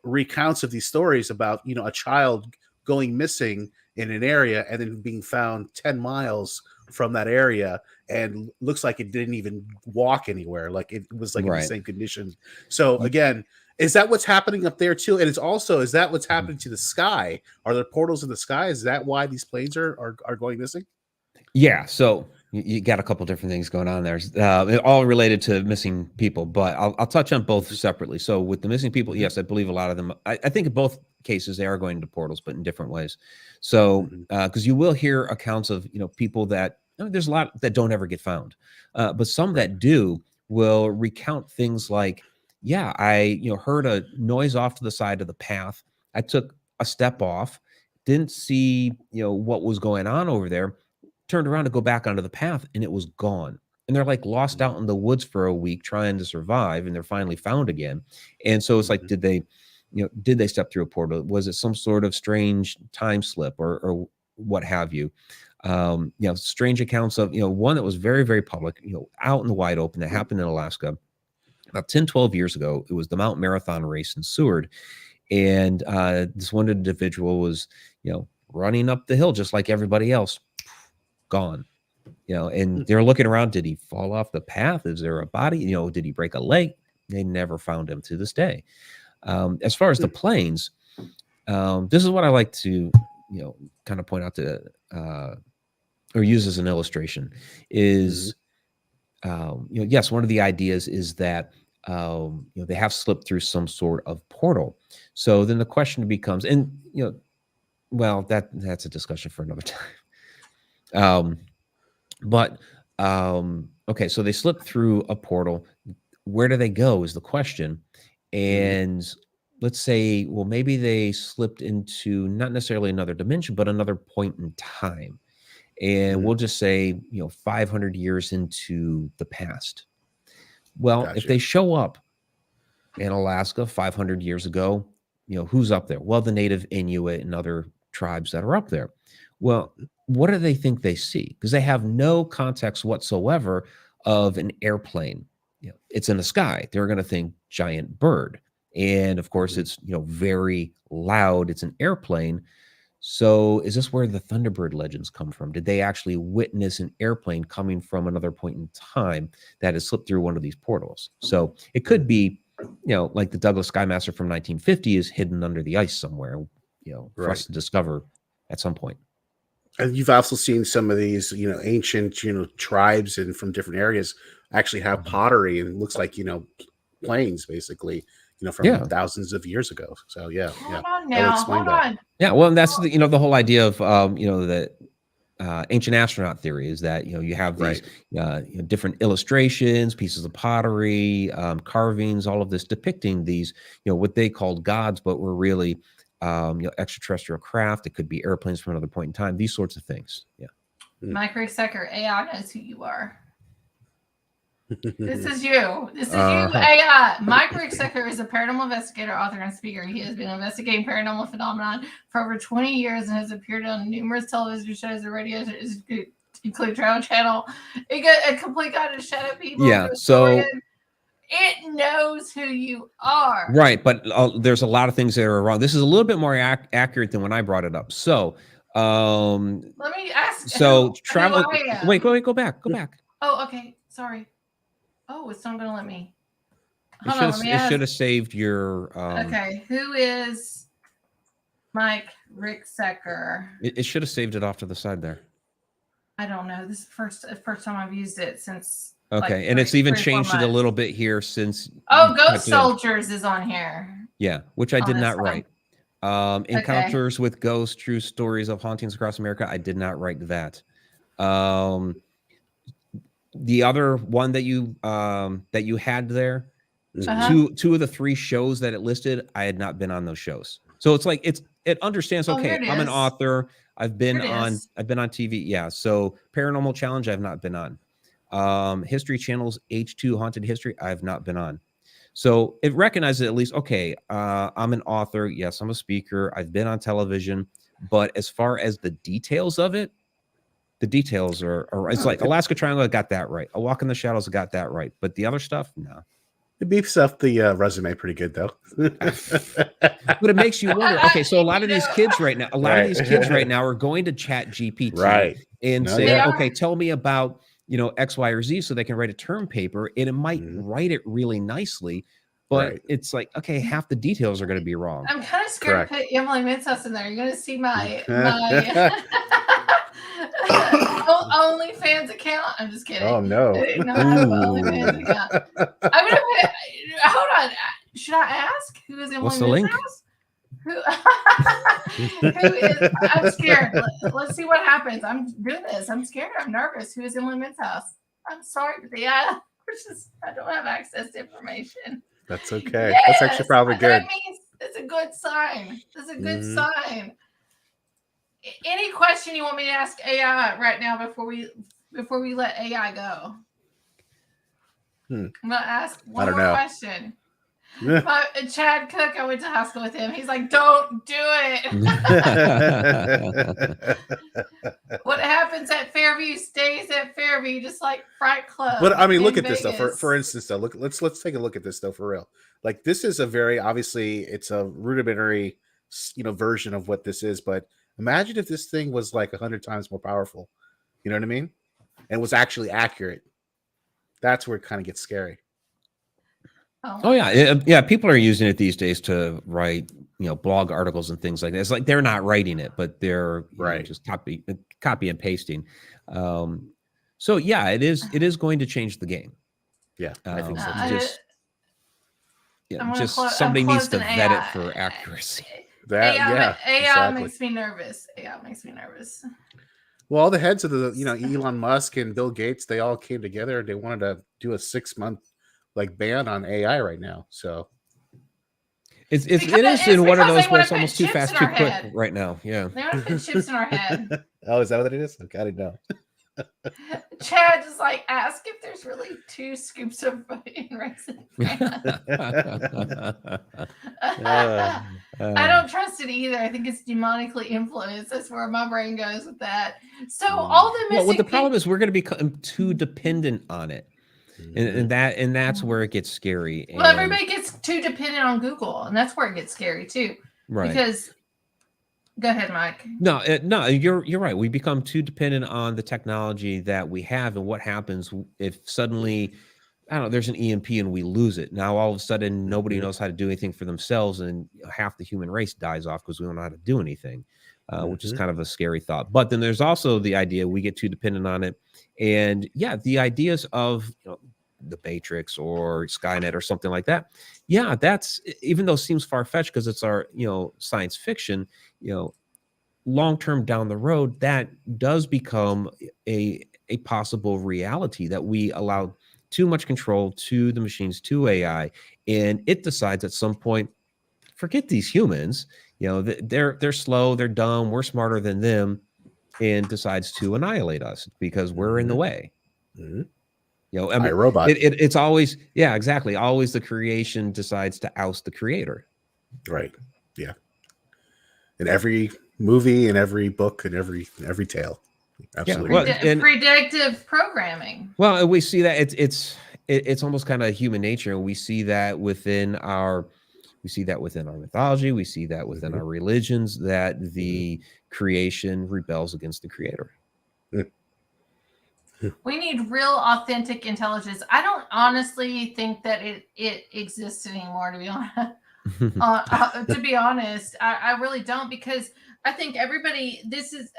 recounts of these stories about a child going missing in an area and then being found 10 miles from that area, and looks like it didn't even walk anywhere, like it was like in the same condition. So again, is that what's happening up there too? And it's also, is that what's happening to the sky? Are there portals in the sky? Is that why these planes are going missing? Yeah, so you got a couple different things going on there, all related to missing people, but I'll touch on both separately. So with the missing people, yes, I believe a lot of them, I think in both cases they are going into portals, but in different ways. So because you will hear accounts of people that there's a lot that don't ever get found, but some that do will recount things like, yeah, I heard a noise off to the side of the path. I took a step off, didn't see what was going on over there, turned around to go back onto the path, and it was gone. And they're like lost out in the woods for a week trying to survive, and they're finally found again. And so it's like, did they step through a portal? Was it some sort of strange time slip or what have you? Strange accounts of one that was very, very public, out in the wide open, that happened in Alaska about 10, 12 years ago. It was the Mount Marathon race in Seward. And this one individual was, running up the hill just like everybody else, gone. And they're looking around. Did he fall off the path? Is there a body? Did he break a leg? They never found him to this day. As far as the planes, this is what I like to, kind of point out to, or use as an illustration is, yes, one of the ideas is that, they have slipped through some sort of portal. So then the question becomes, and, well, that's a discussion for another time. Okay, so they slip through a portal. Where do they go is the question. And let's say, well, maybe they slipped into not necessarily another dimension, but another point in time. And we'll just say, 500 years into the past. Well, if they show up in Alaska 500 years ago, who's up there? Well, the native Inuit and other tribes that are up there. Well, what do they think they see? Because they have no context whatsoever of an airplane. It's in the sky. They're going to think giant bird. And of course, it's, very loud. It's an airplane. So is this where the Thunderbird legends come from? Did they actually witness an airplane coming from another point in time that has slipped through one of these portals? So it could be, like the Douglas Skymaster from 1950 is hidden under the ice somewhere, for us to discover at some point. And you've also seen some of these, ancient, tribes and from different areas actually have pottery, and it looks like, planes basically, from thousands of years ago. So Hold on now. Hold on. Yeah, well, and that's the the whole idea of the ancient astronaut theory is that you have these different illustrations, pieces of pottery, carvings, all of this depicting these what they called gods, but were really extraterrestrial craft. It could be airplanes from another point in time. These sorts of things. Yeah. Mike Ricksecker, AI knows who you are. This is you. This is you, AI. Mike Ricksecker is a paranormal investigator, author, and speaker. He has been investigating paranormal phenomenon for over 20 years and has appeared on numerous television shows and radio shows, including Travel Channel. It got a complete guide to shadow people. Yeah, so it knows who you are. Right, but there's a lot of things that are wrong. This is a little bit more accurate than when I brought it up. So, let me ask. So travel. Wait, go back. Oh, okay. Sorry. Oh, it's not going to let me. It should have saved your. Okay, who is Mike Ricksecker? It should have saved it off to the side there. I don't know. This is the first time I've used it since. Okay, and it's even changed it a little bit here since. Oh, Ghost Soldiers is on here. Yeah, which I did not write. Encounters with Ghosts, True Stories of Hauntings Across America. I did not write that. The other one that you had there, two of the 3 shows that it listed, I had not been on those shows. So it's like it understands. Okay, I'm an author. I've been on TV. Yeah. So Paranormal Challenge, I've not been on. History Channel's H2 Haunted History, I've not been on. So it recognizes at least, okay, I'm an author. Yes, I'm a speaker. I've been on television. But as far as the details of it, the details are it's like Alaska Triangle, I got that right. A Walk in the Shadows, I got that right. But the other stuff, no. It beefs up the resume pretty good, though. But it makes you wonder. Okay, so a lot of these kids right now, are going to Chat GPT and say, okay, tell me about X, Y, or Z, so they can write a term paper, and it might write it really nicely. But it's like, okay, half the details are going to be wrong. I'm kind of scared to put Emily Menshouse in there. You're going to see my OnlyFans account. I'm just kidding. Oh no! No, I have an OnlyFans account. I'm gonna put. Hold on. Should I ask who is Emily What's the link? Who is? I'm scared. Let's see what happens. I'm doing this. I'm scared. I'm nervous. Who is Emily Menshouse? I'm sorry, but I don't have access to information. That's okay. Yes, that's actually probably good. That means it's a good sign. It's a good sign. Any question you want me to ask AI right now before we let AI go? I'm gonna ask one more question. Chad Cook, I went to high school with him. He's like, "Don't do it." What happens at Fairview stays at Fairview, just like Fright Club. But I mean, look at this though. For instance, though, let's take a look at this though for real. Like, this is a very obviously it's a rudimentary, version of what this is, but. Imagine if this thing was like 100 times more powerful. You know what I mean? And was actually accurate. That's where it kind of gets scary. Oh yeah. People are using it these days to write, blog articles and things like that. It's like they're not writing it, but they're just copy and pasting. So yeah, it is going to change the game. Yeah, I think so. Somebody needs to vet it for accuracy. AI makes me nervous. Well, all the heads of the, Elon Musk and Bill Gates, they all came together and they wanted to do a 6-month ban on AI right now. So it is in one of those where it's almost too fast, too quick right now. Yeah. They want to put chips in our head. Oh, is that what it is? Okay, I didn't know. Chad just ask if there's really 2 scoops of raisin. I don't trust it either. I think it's demonically influenced. That's where my brain goes with that. So all the missing. Well, the problem is we're going to become too dependent on it, and that's where it gets scary. Well, everybody gets too dependent on Google, and that's where it gets scary too. Right. Because. Go ahead, Mike. No, you're right. We become too dependent on the technology that we have, and what happens if suddenly, I don't know, there's an EMP and we lose it. Now all of a sudden nobody knows how to do anything for themselves, and half the human race dies off because we don't know how to do anything, which is kind of a scary thought. But then there's also the idea we get too dependent on it, and the ideas of the Matrix or Skynet or something like that. Yeah, that's, even though it seems far-fetched because it's our, science fiction, long-term down the road, that does become a possible reality, that we allow too much control to the machines, to AI, and it decides at some point, forget these humans, they're slow, they're dumb, we're smarter than them, and decides to annihilate us because we're in the way. Robot. It's always, exactly. Always the creation decides to oust the creator. Right. Yeah. In every movie, in every book, in every tale. Absolutely. Yeah, well, predictive programming. Well, we see that it's almost kind of human nature. We see that within our mythology. We see that within our religions, that the creation rebels against the creator. We need real, authentic intelligence. I don't honestly think that it exists anymore, to be honest. To be honest, I really don't, because I think everybody. This is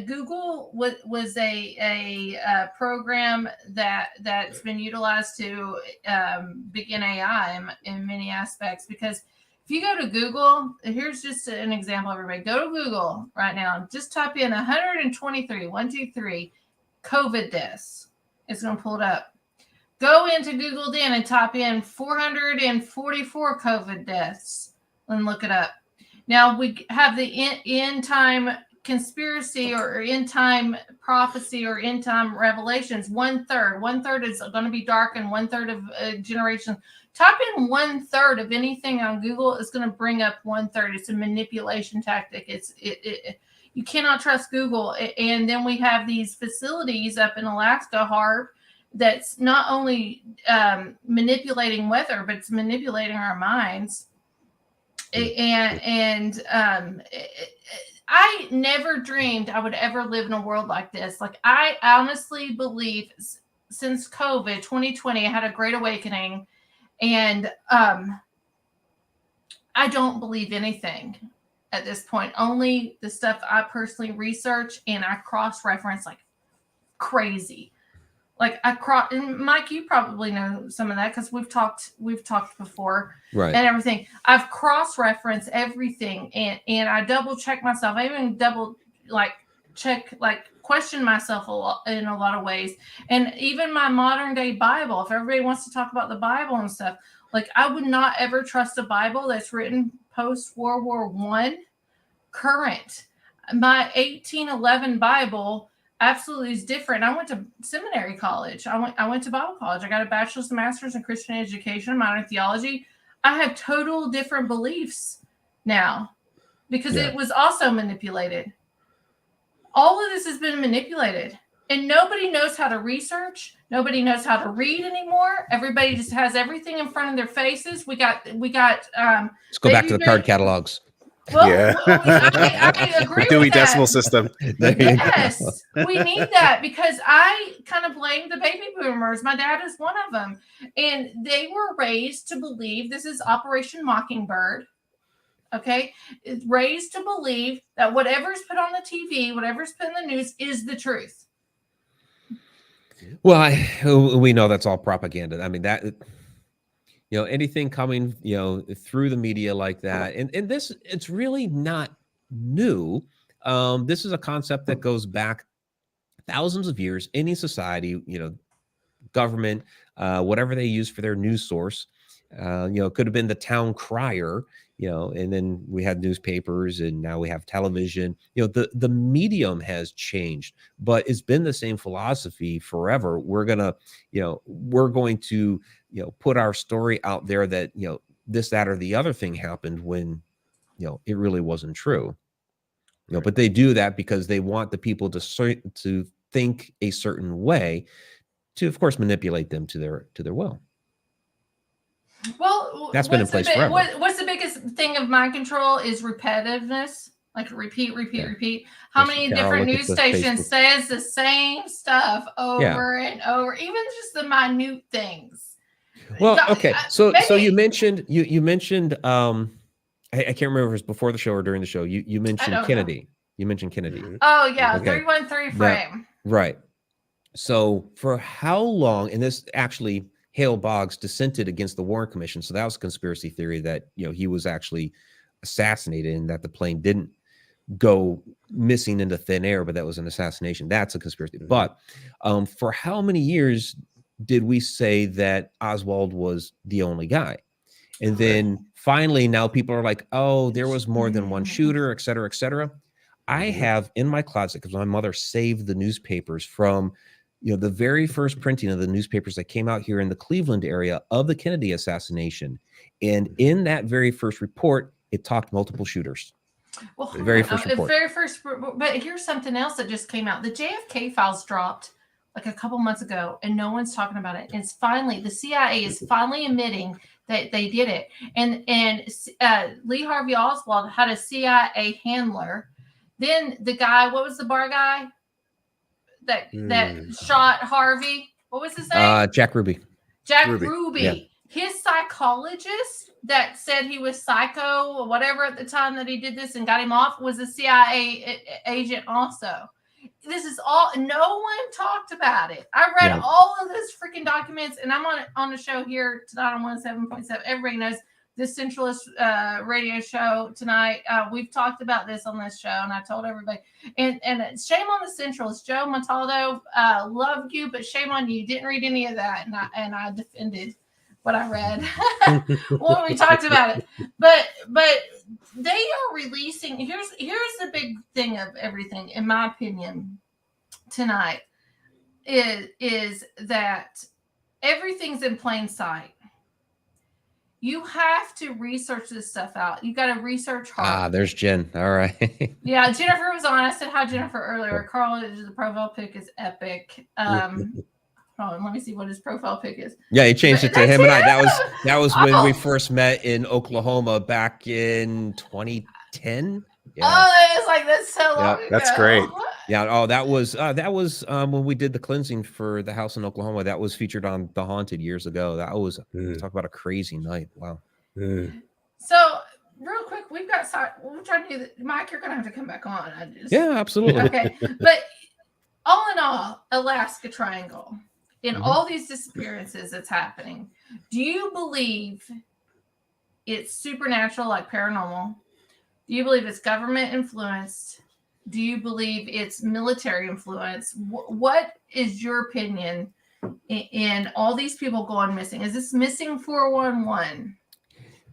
Google was a program that's been utilized to begin AI in many aspects, because If you go to Google, here's just an example, everybody. Go to Google right now. Just type in 123 COVID deaths. It's going to pull it up. Go into Google then and type in 444 COVID deaths and look it up. Now we have the end time conspiracy or end time prophecy or end time revelations. 1/3. 1/3 is going to be dark and 1/3 of a generation. Type in 1/3 of anything on Google. It's going to bring up 1/3. It's a manipulation tactic. You cannot trust Google. And then we have these facilities up in Alaska, HARP, that's not only manipulating weather, but it's manipulating our minds. And I never dreamed I would ever live in a world like this. Like, I honestly believe since COVID 2020, I had a great awakening, and I don't believe anything at this point. Only the stuff I personally research and I cross-reference like crazy. Like and Mike, you probably know some of that because we've talked before, right? And everything. I've cross-referenced everything, and I double check myself. I even question myself in a lot of ways. And even my modern day Bible. If everybody wants to talk about the Bible and stuff, like, I would not ever trust a Bible that's written post World War I, current. My 1811 Bible absolutely is different. I went to seminary college. I went to Bible college. I got a bachelor's and master's in Christian education, minor in theology. I have total different beliefs now because it was also manipulated. All of this has been manipulated, and nobody knows how to research. Nobody knows how to read anymore. Everybody just has everything in front of their faces. We got. Let's go back to the card catalogs. Well, I agree with Dewey that. Decimal System. Yes, we need that because I kind of blame the baby boomers. My dad is one of them. And they were raised to believe this is Operation Mockingbird. Okay? Raised to believe that whatever's put on the TV, whatever's put in the news is the truth. Well, we know that's all propaganda. I mean, that... anything coming, through the media like that. And this, it's really not new. This is a concept that goes back thousands of years. Any society, government, whatever they use for their news source, it could have been the town crier, and then we had newspapers, and now we have television. The medium has changed, but it's been the same philosophy forever. We're going to put our story out there that, this, that, or the other thing happened when, it really wasn't true. But they do that because they want the people to think a certain way to, of course, manipulate them to their will. Well, that's been in place forever. What's the biggest thing of mind control is repetitiveness. Like repeat. How many different news stations says the same stuff over and over, even just the minute things. Well, okay. So you mentioned I can't remember if it was before the show or during the show. You mentioned Kennedy. You mentioned Kennedy. Oh yeah, 313 frame. Right. So for how long? And this actually, Hale Boggs dissented against the Warren Commission. So that was a conspiracy theory that he was actually assassinated and that the plane didn't go missing into thin air, but that was an assassination. That's a conspiracy. But for how many years did we say that Oswald was the only guy? And then finally, now people are like, oh, there was more than one shooter, et cetera, et cetera. I have in my closet, because my mother saved the newspapers from, the very first printing of the newspapers that came out here in the Cleveland area of the Kennedy assassination. And in that very first report, it talked multiple shooters. Well, the very first report. But here's something else that just came out. The JFK files dropped like a couple months ago, and no one's talking about it. And it's finally, the CIA is finally admitting that they did it. And Lee Harvey Oswald had a CIA handler. Then the guy, what was the bar guy that shot Harvey? What was his name? Jack Ruby. Jack Ruby. Yeah. His psychologist that said he was psycho or whatever at the time that he did this and got him off was a CIA agent also. This is all, no one talked about it. I read all of those freaking documents, and I'm on the show here tonight on 107.7. Everybody knows this centralist radio show tonight. We've talked about this on this show, and I told everybody. And shame on the centralist, Joe Montaldo. Love you, but shame on you. Didn't read any of that, and I defended what I read when we talked about it. But they are releasing. Here's the big thing of everything, in my opinion, tonight is that everything's in plain sight. You have to research this stuff out. You got to research hard. There's Jen. All right. Yeah, Jennifer was on. I said hi, Jennifer, earlier. Carl, the profile pic is epic. Hold on, let me see what his profile pic is. Yeah, he changed it to him and I. That was when we first met in Oklahoma back in 2010. Yeah. Oh, it's like that's so long ago. That's great. Yeah. Oh, that was when we did the cleansing for the house in Oklahoma. That was featured on The Haunted years ago. That was talk about a crazy night. Wow. So real quick, we're trying to do that. Mike, you're gonna have to come back on. Yeah, absolutely. Okay, but all in all, Alaska Triangle, in all these disappearances that's happening, do you believe it's supernatural, like paranormal? Do you believe it's government influenced? Do you believe it's military influence? What is your opinion in all these people going missing? Is this missing 411?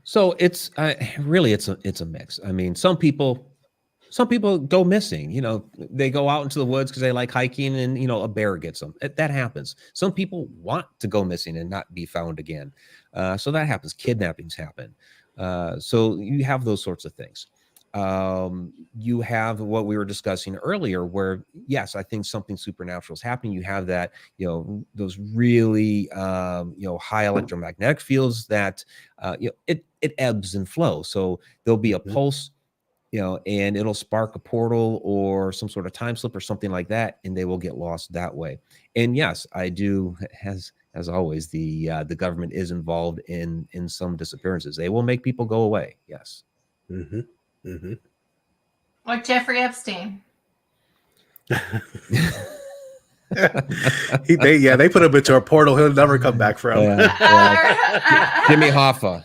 So it's really it's a mix. I mean, some people go missing. You know, they go out into the woods because they like hiking, and a bear gets them. That happens. Some people want to go missing and not be found again. So that happens. Kidnappings happen. So you have those sorts of things. You have what we were discussing earlier, where yes, I think something supernatural is happening. You have that, those really high electromagnetic fields that it ebbs and flows. So there'll be a pulse, and it'll spark a portal or some sort of time slip or something like that, and they will get lost that way. And yes, I do, as always, the government is involved in some disappearances. They will make people go away. Yes. Like Jeffrey Epstein. They put him into a portal he'll never come back from. Jimmy Hoffa.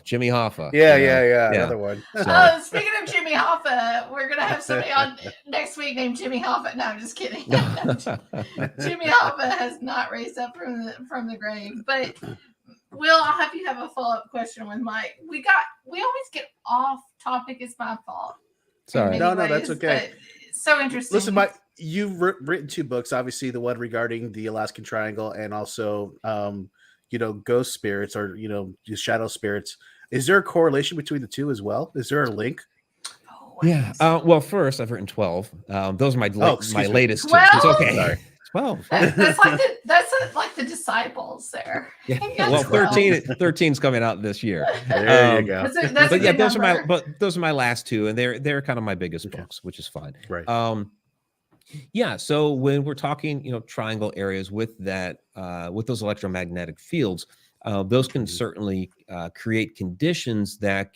Yeah. Another one. Oh, speaking of Jimmy Hoffa, we're gonna have somebody on next week named Jimmy Hoffa. No, I'm just kidding. Jimmy Hoffa has not raised up from the grave. But Will, I'll have you have a follow-up question with Mike. We always get off topic. It's my fault. Sorry. No, that's okay. So interesting. Listen, Mike, you've written 2 books, obviously the one regarding the Alaskan Triangle and also, ghost spirits or, shadow spirits. Is there a correlation between the two as well? Is there a link? Yeah. Well, first, I've written 12. Those are my latest 12? 2. It's okay. Sorry. 12. That's like the disciples there. Yeah. Well, 13's coming out this year. There you go. But yeah, those are my last 2, and they're kind of my biggest books, which is fine. Right. Yeah. So when we're talking, triangle areas with that, with those electromagnetic fields, those can certainly create conditions that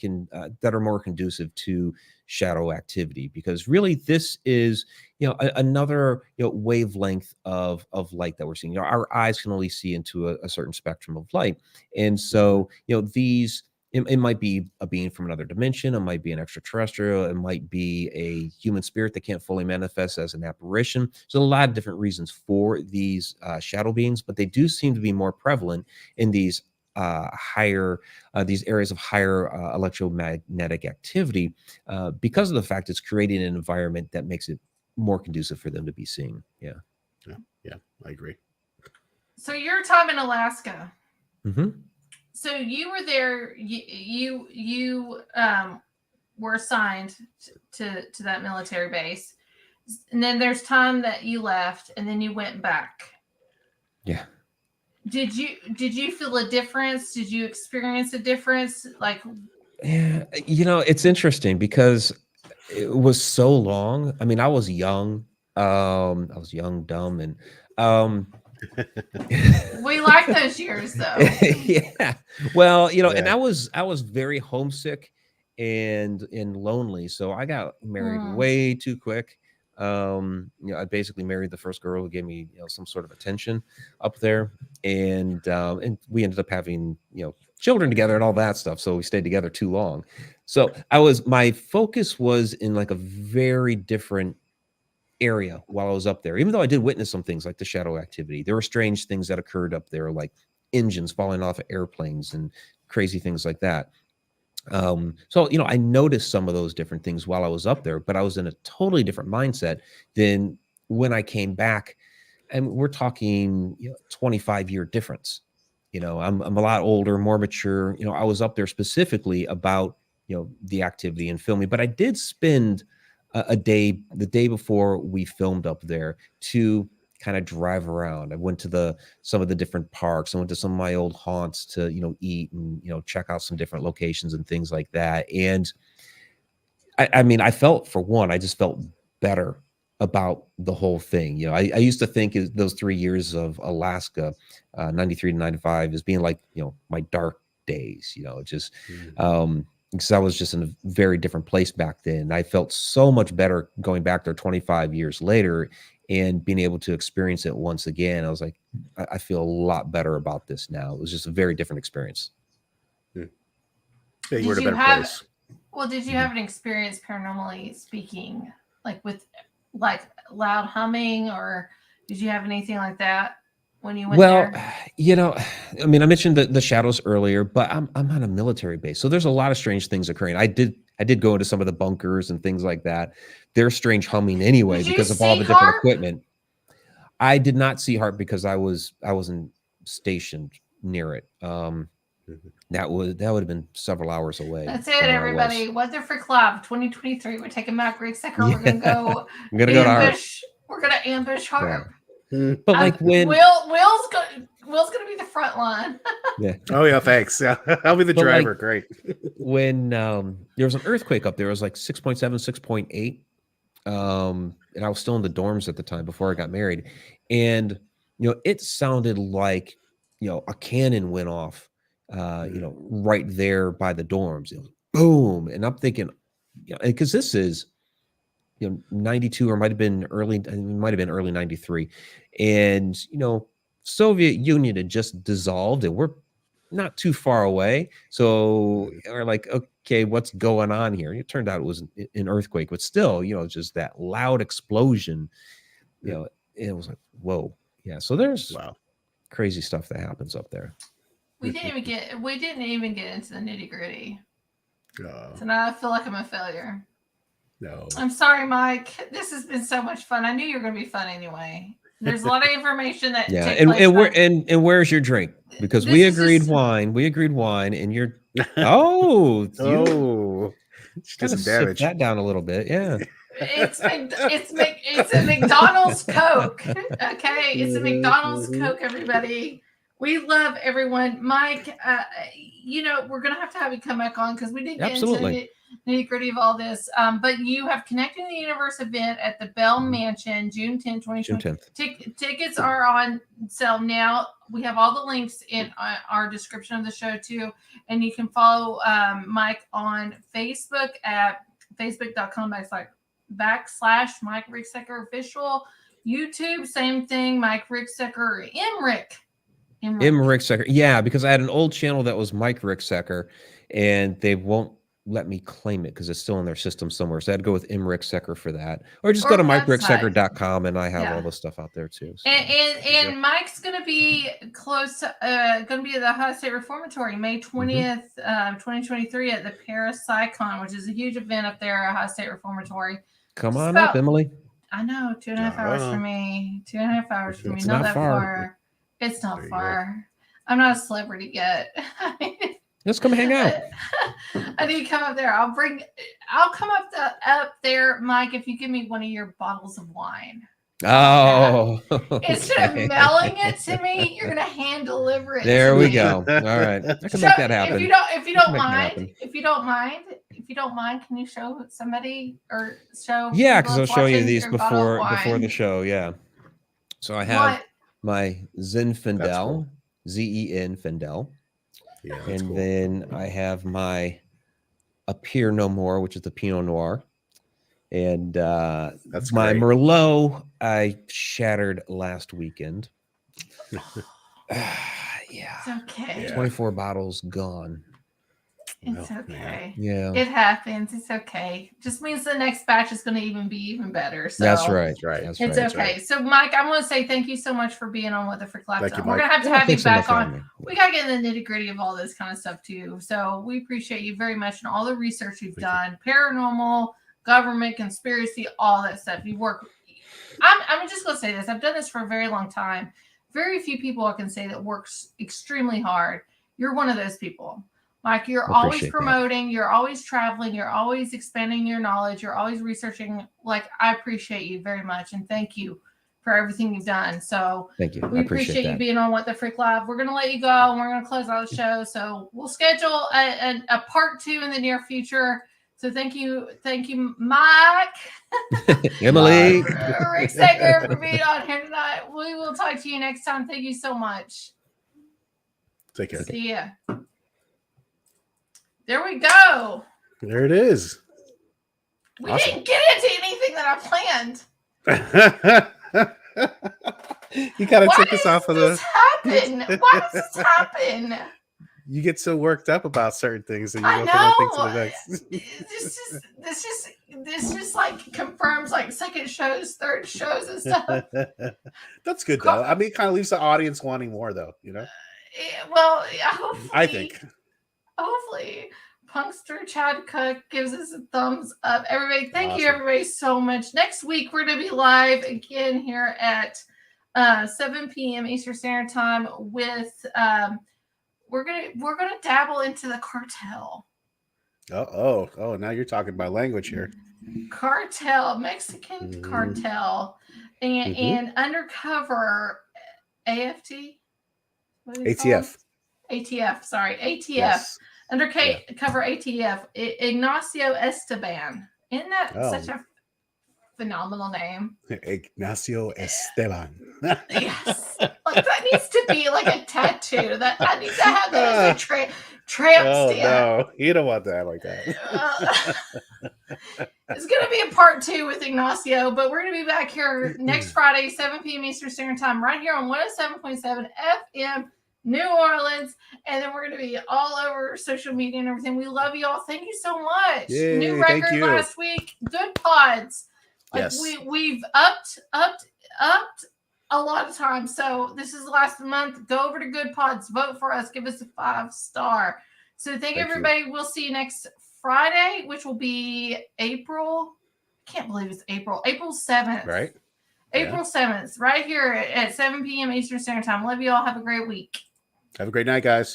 are more conducive to shadow activity, because really this is another wavelength of light that we're seeing. Our eyes can only see into a certain spectrum of light, and so these it might be a being from another dimension, it might be an extraterrestrial, it might be a human spirit that can't fully manifest as an apparition. There's a lot of different reasons for these shadow beings, but they do seem to be more prevalent in these these areas of higher electromagnetic activity, because of the fact it's creating an environment that makes it more conducive for them to be seen. Yeah, I agree. So your time in Alaska. Mm-hmm. So you were there. You were assigned to that military base, and then there's time that you left, and then you went back. Yeah. Did you feel a difference? Did you experience a difference? Like, yeah, it's interesting because it was so long. I mean, I was young. Dumb, and we like those years though. Yeah. Well, and I was very homesick and lonely, so I got married way too quick. I basically married the first girl who gave me some sort of attention up there, and we ended up having children together and all that stuff. So we stayed together too long. So my focus was in like a very different area while I was up there, even though I did witness some things like the shadow activity. There were strange things that occurred up there, like engines falling off of airplanes and crazy things like that. So, I noticed some of those different things while I was up there, but I was in a totally different mindset than when I came back. And we're talking 25-year difference. I'm a lot older, more mature. I was up there specifically about the activity and filming, but I did spend the day before we filmed up there to kind of drive around. I went to some of the different parks. I went to some of my old haunts to eat and check out some different locations and things like that. And I mean, I felt, for one, I just felt better about the whole thing. I used to think those 3 years of Alaska, 93 to 95, as being like my dark days. Just because I was just in a very different place back then. I felt so much better going back there 25 years later and being able to experience it once again. I was like, I feel a lot better about this now. It was just a very different experience. Yeah, you were in a better place. Well, did you have an experience paranormally speaking, like with like loud humming, or did you have anything like that when you went there? I mean, I mentioned the shadows earlier, but I'm on a military base, so there's a lot of strange things occurring. I did go into some of the bunkers and things like that. There's strange humming anyway because of all the different equipment. I did not see HARP because I wasn't stationed near it. That would have been several hours away. That's it, everybody. WTFrick Live 2023. We're taking back Ricksecker. Yeah. We're gonna go. I'm gonna go to HARP. We're gonna ambush HARP. Yeah. But like when Will's gonna be the front line. Yeah. Oh yeah, thanks. Yeah, I'll be the driver. Like, great. When there was an earthquake up there, it was like 6.7, 6.8. And I was still in the dorms at the time before I got married, and it sounded like a cannon went off. Right there by the dorms, boom. And I'm thinking, because this is, 92 or might have been early 93. And, Soviet Union had just dissolved and we're not too far away. So we're like, okay, what's going on here? And it turned out it was an earthquake, but still, just that loud explosion, it was like, whoa. Yeah. So there's crazy stuff that happens up there. We didn't even get into the nitty-gritty. So now I feel like I'm a failure. No. I'm sorry, Mike. This has been so much fun. I knew you were going to be fun anyway. There's a lot of information that and where's your drink? Because we agreed wine, and you're just sip that down a little bit. Yeah. It's a McDonald's Coke. Okay, it's a McDonald's Coke, everybody. We love everyone. Mike, we're going to have you come back on because we didn't get into the nitty-gritty of all this. But you have Connecting the Universe event at the Bell Mansion, June 10th, 2020. Tickets are on sale now. We have all the links in our description of the show, too. And you can follow Mike on Facebook at facebook.com// Mike Ricksecker Official. YouTube, same thing, Mike Ricksecker or Ricksecker. Yeah, because I had an old channel that was Mike Ricksecker, and they won't let me claim it because it's still in their system somewhere. So I had to go with Ricksecker for that. Or just go to MikeRicksecker.com and I have all the stuff out there too. So. And Mike's going to be close to, going to be at the Ohio State Reformatory May 20th, 2023 at the Paris Psychon, which is a huge event up there at Ohio State Reformatory. Come on up, Emily. I know, 2.5 hours for me. 2.5 hours for me. Not that far. It's not far. I'm not a celebrity yet. Let's come hang out. I need to come up there. I'll come up there, Mike, if you give me one of your bottles of wine. Oh. Instead of mailing it to me, you're gonna hand deliver it. There we go. All right. I can make that happen. If you don't mind, can you show somebody or show? Yeah, because I'll show you these before the show. Yeah. So I have my Zinfandel, cool. Zen Fendel. Yeah, and cool. Then I have my Appear No More, which is the Pinot Noir. And that's my great. Merlot I shattered last weekend. Yeah. It's okay. Yeah. 24 bottles gone. It's Oh, okay. Yeah. It happens. It's okay. Just means the next batch is going to even be even better. So That's right. That's right. That's it's right. okay. So, Mike, I want to say thank you so much for being on What the Frick Lab. Thank you, We're going to Mike. have you Thanks so much back for on. having me. We got to get in the nitty gritty of all this kind of stuff too. So we appreciate you very much and all the research you've done, paranormal, government, conspiracy, all that stuff. You work. I'm just going to say this. I've done this for a very long time. Very few people I can say that works extremely hard. You're one of those people. Like you're always promoting, you're always traveling, you're always expanding your knowledge, you're always researching. Like I appreciate you very much and thank you for everything you've done. So Thank you. we appreciate you being on What the Frick Live. We're gonna let you go and we're gonna close out the show. So we'll schedule a part 2 in the near future. So thank you, Mike. Emily. Ricksecker for being on here tonight. We will talk to you next time. Thank you so much. Take care. See ya. There we go. There it is. We Awesome. didn't get into anything that I planned. You gotta Why take us off of the. happen? Why does this happen? You get so worked up about certain things, and you I go from one thing to know. the next. This just like confirms like second shows, third shows, and stuff. That's good though. I mean, it kind of leaves the audience wanting more, though. You know. Well, hopefully, I think. Hopefully, Punkster Chad Cook gives us a thumbs up. Everybody, thank you, Awesome. everybody, so much. Next week, we're going to be live again here at 7 p.m. Eastern Standard Time with we're gonna dabble into the cartel. Oh! Now you're talking my language here. Cartel, Mexican cartel, and undercover AFT. What do you call ATF. it? ATF. Sorry, ATF. Yes. Undercover ATF. Ignacio Esteban. Isn't that such a phenomenal name? Ignacio Esteban. Yes. Like that needs to be like a tattoo. That I need to have that as a tramp stamp. No, you don't want that like that. It's going to be a part 2 with Ignacio, but we're going to be back here next Friday, 7 p.m. Eastern Standard Time, right here on 107.7 FM, New Orleans. And then we're going to be all over social media and everything. We love you all. Thank you so much. Yay, New thank record you. last week. Good pods. Like Yes. we've upped a lot of times. So this is the last month. Go over to Good Pods. Vote for us. Give us a 5-star. So thank you, everybody. We'll see you next Friday, which will be April. I can't believe it's April 7th. Right. April 7th, right here at 7 p.m. Eastern Standard Time. Love you all. Have a great week. Have a great night, guys.